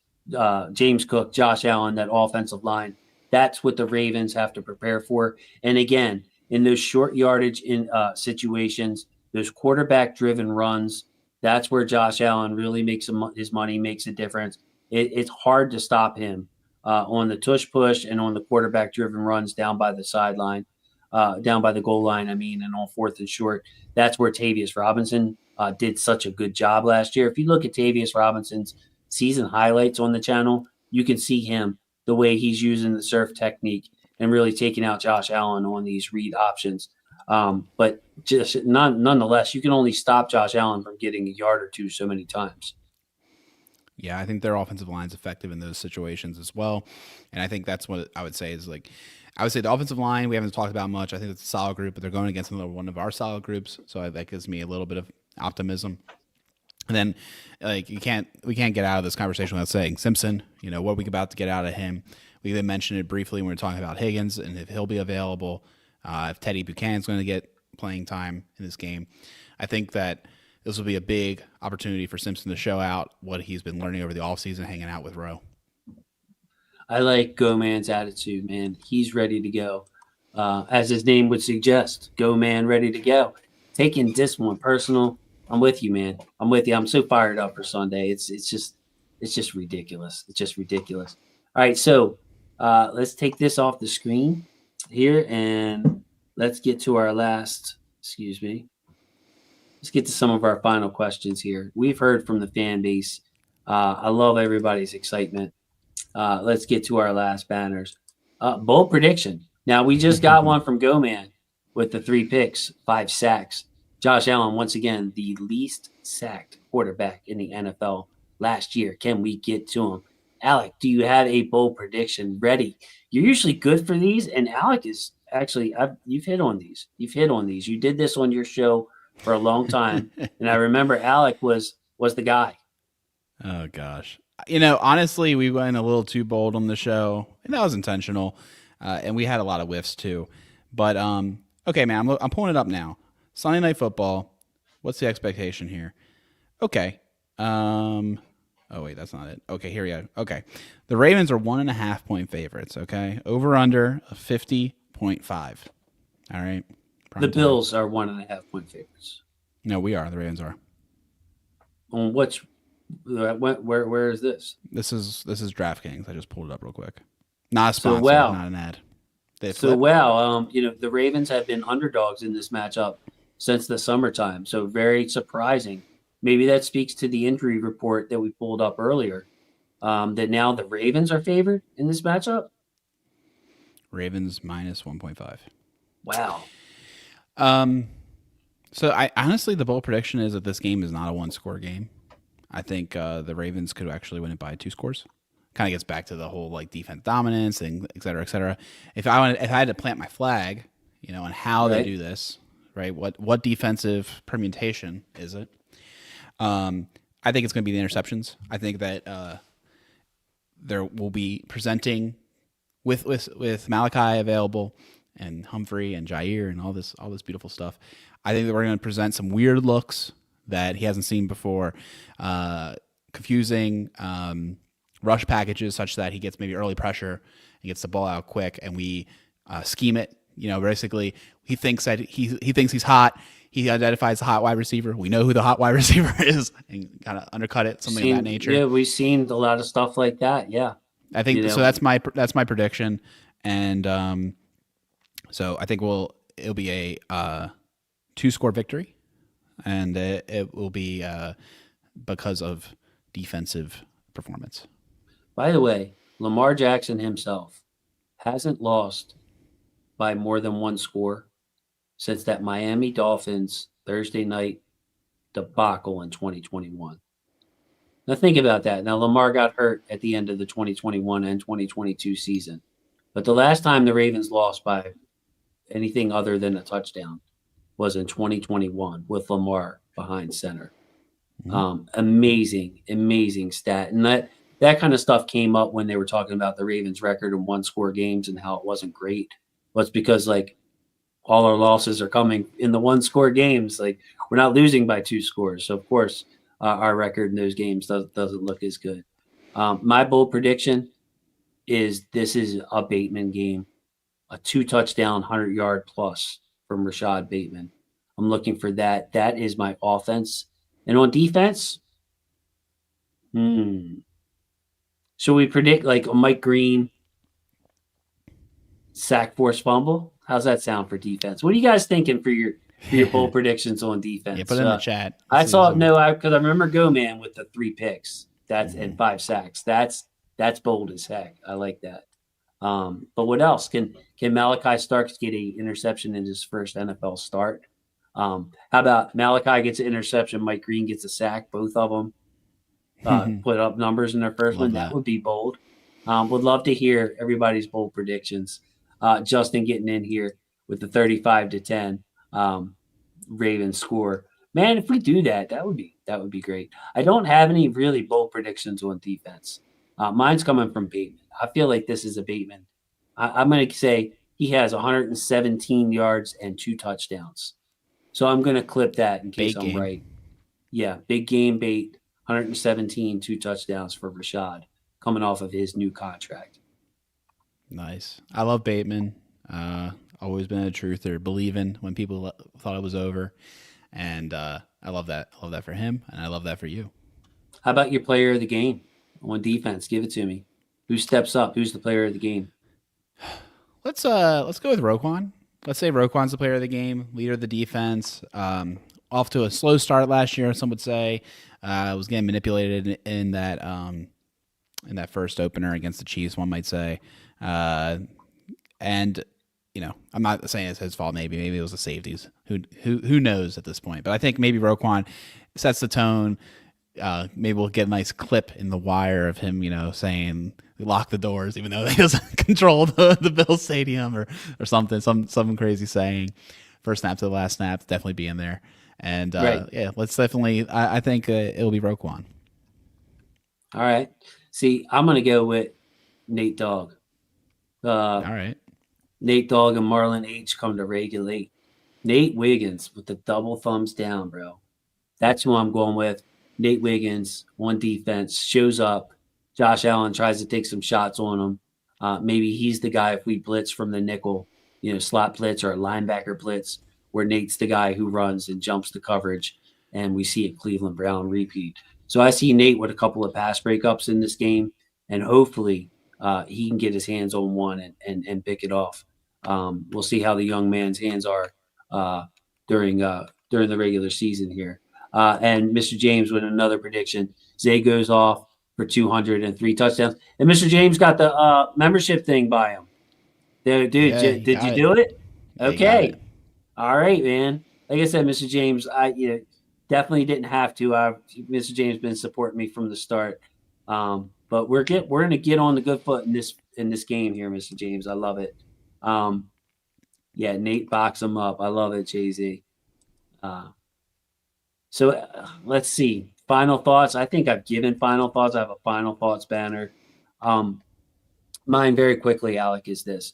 James Cook, Josh Allen, that offensive line. That's what the Ravens have to prepare for. And again, in those short yardage in situations, those quarterback-driven runs, that's where Josh Allen really makes his money, makes a difference. It's hard to stop him on the tush push and on the quarterback-driven runs down by the sideline, down by the goal line, and on 4th and short. That's where Tavius Robinson did such a good job last year. If you look at Tavius Robinson's season highlights on the channel, you can see him, the way he's using the surf technique and really taking out Josh Allen on these read options. But just nonetheless, you can only stop Josh Allen from getting a yard or two so many times. Yeah, I think their offensive line is effective in those situations as well. And I think that's what I would say is I would say the offensive line, we haven't talked about much. I think it's a solid group, but they're going against another one of our solid groups. So that gives me a little bit of optimism. And then we can't get out of this conversation without saying Simpson, what are we about to get out of him? We even mentioned it briefly when we were talking about Higgins and if he'll be available, if Teddy Buchanan's going to get playing time in this game. I think that this will be a big opportunity for Simpson to show out what he's been learning over the offseason, hanging out with Rowe. I like Go Man's attitude, man. He's ready to go. As his name would suggest, Go Man, ready to go. Taking this one personal. I'm with you, man. I'm with you. I'm so fired up for Sunday. It's just ridiculous. It's just ridiculous. All right, so let's take this off the screen here and let's get to our last. Excuse me. Let's get to some of our final questions here. We've heard from the fan base. I love everybody's excitement. Let's get to our last banners. Bold prediction. Now, we just got one from Go Man with the 3 picks, 5 sacks. Josh Allen, once again, the least sacked quarterback in the NFL last year. Can we get to him? Alec, do you have a bold prediction ready? You're usually good for these, and Alec is actually, you've hit on these. You did this on your show for a long time, and I remember Alec was the guy. Oh, gosh. Honestly, we went a little too bold on the show, and that was intentional, and we had a lot of whiffs too. But, okay, man, I'm pulling it up now. Sunday Night Football. What's the expectation here? Okay. Oh, wait, that's not it. Okay, here we go. Okay. The Ravens are 1.5 point favorites, okay? Over under 50.5. All right. The Bills are 1.5 point favorites. No, we are. The Ravens are. On which, where is this? This is DraftKings. I just pulled it up real quick. Not a sponsor, not an ad. The Ravens have been underdogs in this matchup since the summertime. So very surprising. Maybe that speaks to the injury report that we pulled up earlier, that now the Ravens are favored in this matchup. Ravens minus 1.5. Wow. So I honestly, the bold prediction is that this game is not a 1-score game. I think the Ravens could actually win it by 2 scores. Kind of gets back to the whole defense dominance and et cetera, et cetera. If I had to plant my flag, on how they do this, right? What defensive permutation is it? I think it's going to be the interceptions. I think that there will be presenting with Malachi available and Humphrey and Jair and all this beautiful stuff. I think that we're going to present some weird looks that he hasn't seen before, confusing rush packages such that he gets maybe early pressure and gets the ball out quick, and we scheme it. Basically he thinks that he thinks he's hot. He identifies the hot wide receiver. We know who the hot wide receiver is, and kind of undercut it, something of that nature. Yeah, we've seen a lot of stuff like that. Yeah. I think so. That's my prediction, and so I think it'll be a 2-score victory, and it will be because of defensive performance. By the way, Lamar Jackson himself hasn't lost by more than 1 score since that Miami Dolphins Thursday night debacle in 2021. Now think about that. Now Lamar got hurt at the end of the 2021 and 2022 season. But the last time the Ravens lost by anything other than a touchdown was in 2021 with Lamar behind center. Amazing stat. And that kind of stuff came up when they were talking about the Ravens record in 1-score games and how it wasn't great. Well, it's because like all our losses are coming in the 1-score games. Like we're not losing by 2 scores. So of course our record in those games doesn't look as good. My bold prediction is this is a Bateman game, a 2-touchdown, 100-yard plus from Rashad Bateman. I'm looking for that. That is my offense. And on defense, should we predict like a Mike Green sack, force, fumble? How's that sound for defense? What are you guys thinking for your bold predictions on defense? Yeah, put it in the chat. I saw because I remember Go-Man with the 3 picks. That's and 5 sacks. That's bold as heck. I like that. But what else? Can Malachi Starks get an interception in his first NFL start? How about Malachi gets an interception, Mike Green gets a sack, both of them put up numbers in their first one? That would be bold. Would love to hear everybody's bold predictions. Justin getting in here with the 35-10 Ravens score. Man, if we do that, that would be great. I don't have any really bold predictions on defense. Mine's coming from Bateman. I feel like this is a Bateman. I'm going to say he has 117 yards and 2 touchdowns. So I'm going to clip that in case I'm right. Yeah, big game bait, 117, 2 touchdowns for Rashad coming off of his new contract. Nice. I love Bateman. Always been a truther, believing when people thought it was over. And I love that. I love that for him, and I love that for you. How about your player of the game on defense? Give it to me. Who steps up? Who's the player of the game? Let's go with Roquan. Let's say Roquan's the player of the game, leader of the defense. Off to a slow start last year, some would say. Was getting manipulated in that first opener against the Chiefs, one might say. And I'm not saying it's his fault. Maybe it was the safeties. Who knows at this point? But I think maybe Roquan sets the tone. Maybe we'll get a nice clip in the wire of him, saying lock the doors, even though he doesn't control the Bill Stadium or something, some crazy saying. First snap to the last snap, definitely be in there. And right. Yeah, let's definitely. I think it'll be Roquan. All right. See, I'm gonna go with Nate Dogg. All right. Nate Dogg and Marlon H come to regulate. Nate Wiggins with the double thumbs down, bro. That's who I'm going with. Nate Wiggins on defense shows up. Josh Allen tries to take some shots on him. Maybe he's the guy if we blitz from the nickel, slot blitz or a linebacker blitz, where Nate's the guy who runs and jumps the coverage, and we see a Cleveland Brown repeat. So I see Nate with a couple of pass breakups in this game, and hopefully he can get his hands on one and pick it off. We'll see how the young man's hands are during the regular season here. And Mr. James with another prediction. Zay goes off for 203 touchdowns. And Mr. James got the membership thing by him. Dude, did you do it? Okay. All right, man. Like I said, Mr. James, I definitely didn't have to. Mr. James been supporting me from the start. But we're gonna get on the good foot in this game here, Mr. James. I love it. Yeah, Nate box him up. I love it, Jay-Z. So let's see. Final thoughts. I think I've given final thoughts. I have a final thoughts banner. Mine very quickly, Alec, is this.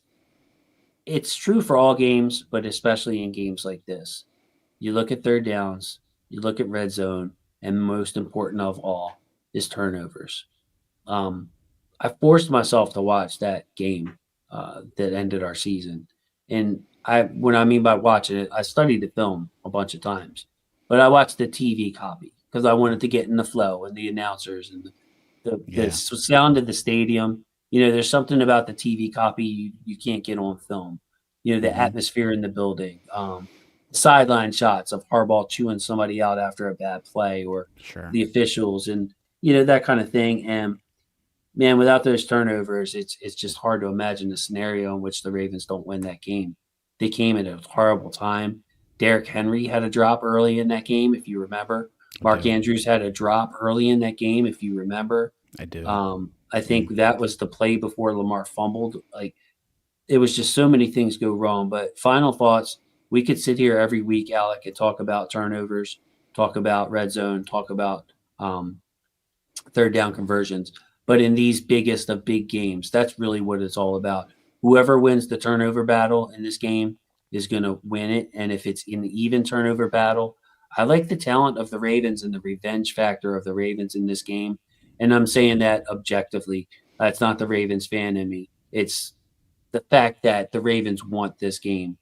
It's true for all games, but especially in games like this. You look at third downs, you look at red zone, and most important of all is turnovers. I forced myself to watch that game that ended our season. And what I mean by watching it, I studied the film a bunch of times, but I watched the TV copy because I wanted to get in the flow and the announcers and the sound of the stadium there's something about the TV copy you can't get on film. The Mm-hmm. atmosphere in the building, sideline shots of Harbaugh chewing somebody out after a bad play, or Sure. the officials, and that kind of thing. And man, without those turnovers, it's just hard to imagine a scenario in which the Ravens don't win that game. They came at a horrible time. Derrick Henry had a drop early in that game, if you remember. I Mark do. Andrews had a drop early in that game, if you remember. I do. I think that was the play before Lamar fumbled. Like, it was just so many things go wrong. But final thoughts, we could sit here every week, Alec, and talk about turnovers, talk about red zone, talk about third down conversions. But in these biggest of big games, that's really what it's all about. Whoever wins the turnover battle in this game is going to win it. And if it's an even turnover battle, I like the talent of the Ravens and the revenge factor of the Ravens in this game. And I'm saying that objectively. That's not the Ravens fan in me. It's the fact that the Ravens want this game,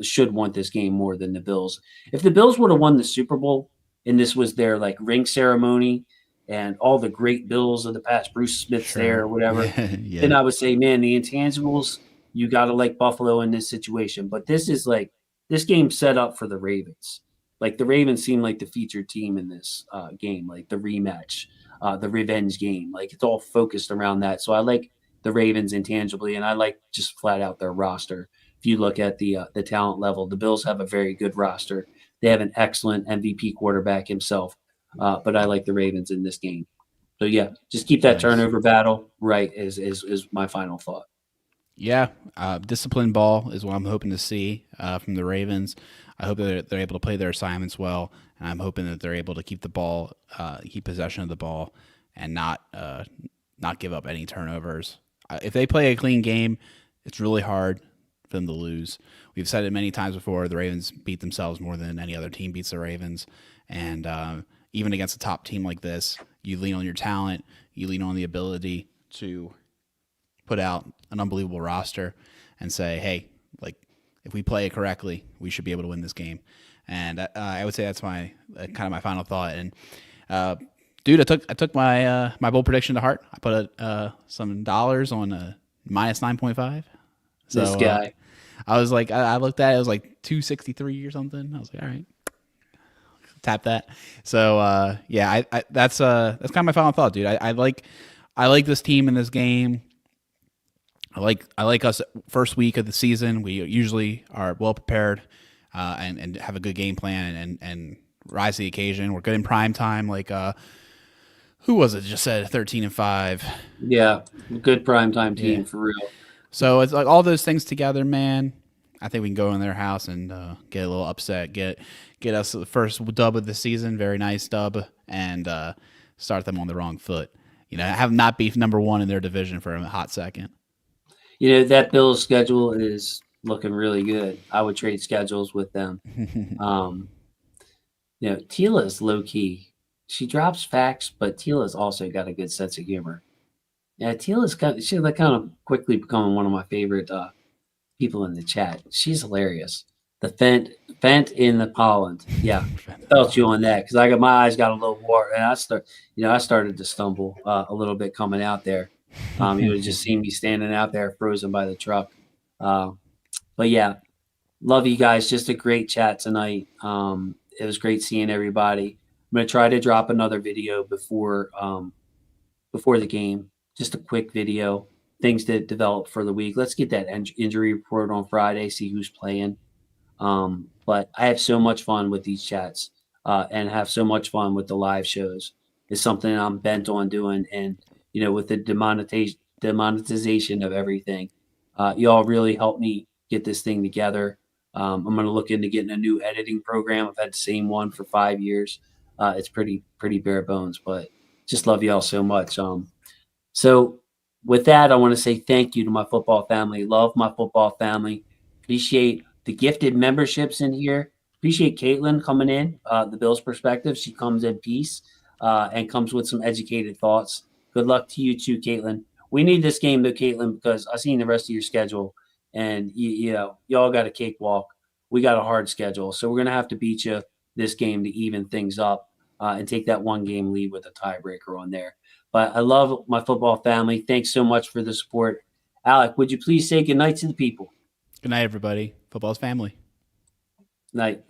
should want this game more than the Bills. If the Bills would have won the Super Bowl and this was their like ring ceremony and all the great Bills of the past, Bruce Smith's there Sure. or whatever, Yeah. then I would say, man, the intangibles, you got to like Buffalo in this situation. But this game set up for the Ravens. Like the Ravens seem like the featured team in this game, like the rematch, the revenge game. Like it's all focused around that. So I like the Ravens intangibly, and I like just flat out their roster. If you look at the talent level, the Bills have a very good roster. They have an excellent MVP quarterback himself, but I like the Ravens in this game. So yeah, just keep that Nice. turnover battle right. Is my final thought. Yeah, disciplined ball is what I'm hoping to see from the Ravens. I hope that they're able to play their assignments well, and I'm hoping that they're able to keep the ball, keep possession of the ball, and not give up any turnovers. If they play a clean game, it's really hard for them to lose. We've said it many times before. The Ravens beat themselves more than any other team beats the Ravens, and even against a top team like this, you lean on your talent, you lean on the ability to put out an unbelievable roster and say, hey, like if we play it correctly, we should be able to win this game. And I would say that's my kind of my final thought. And dude, I took my my bold prediction to heart. I put some dollars on minus 9.5. So This guy. I was like, I looked at it, it was like 263 or something. I was like, all right, tap that. So yeah, that's kind of my final thought, dude. I like this team in this game. I like us first week of the season. We usually are well prepared and have a good game plan and rise to the occasion. We're good in prime time. Like who was it? Just said 13-5. Yeah, good primetime team for real. So it's like all those things together, man. I think we can go in their house and get a little upset. Get us the first dub of the season, very nice dub, and start them on the wrong foot. Have not be number one in their division for a hot second. That Bills schedule is looking really good. I would trade schedules with them. Tila's low key. She drops facts, but Tila's also got a good sense of humor. Yeah, Tila's she's like kind of quickly becoming one of my favorite people in the chat. She's hilarious. The Fent in the Polland. Yeah, felt you on that because my eyes got a little water, and I started to stumble a little bit coming out there. You would just see me standing out there frozen by the truck. But yeah, love you guys. Just a great chat tonight. It was great seeing everybody. I'm gonna try to drop another video before the game. Just a quick video, things that develop for the week. Let's get that injury report on Friday. See who's playing. But I have so much fun with these chats and have so much fun with the live shows. It's something I'm bent on doing. And, with the demonetization of everything, y'all really helped me get this thing together. I'm going to look into getting a new editing program. I've had the same one for 5 years. It's pretty bare bones, but just love y'all so much. So with that, I want to say thank you to my football family. Love my football family. Appreciate the gifted memberships in here. Appreciate Caitlin coming in, the Bills perspective. She comes in peace and comes with some educated thoughts. Good luck to you too, Caitlin. We need this game though, Caitlin, because I've seen the rest of your schedule, and y'all got a cakewalk. We got a hard schedule, so we're gonna have to beat you this game to even things up and take that one game lead with a tiebreaker on there. But I love my football family. Thanks so much for the support. Alec, would you please say good night to the people? Good night, everybody. Football's family. Night.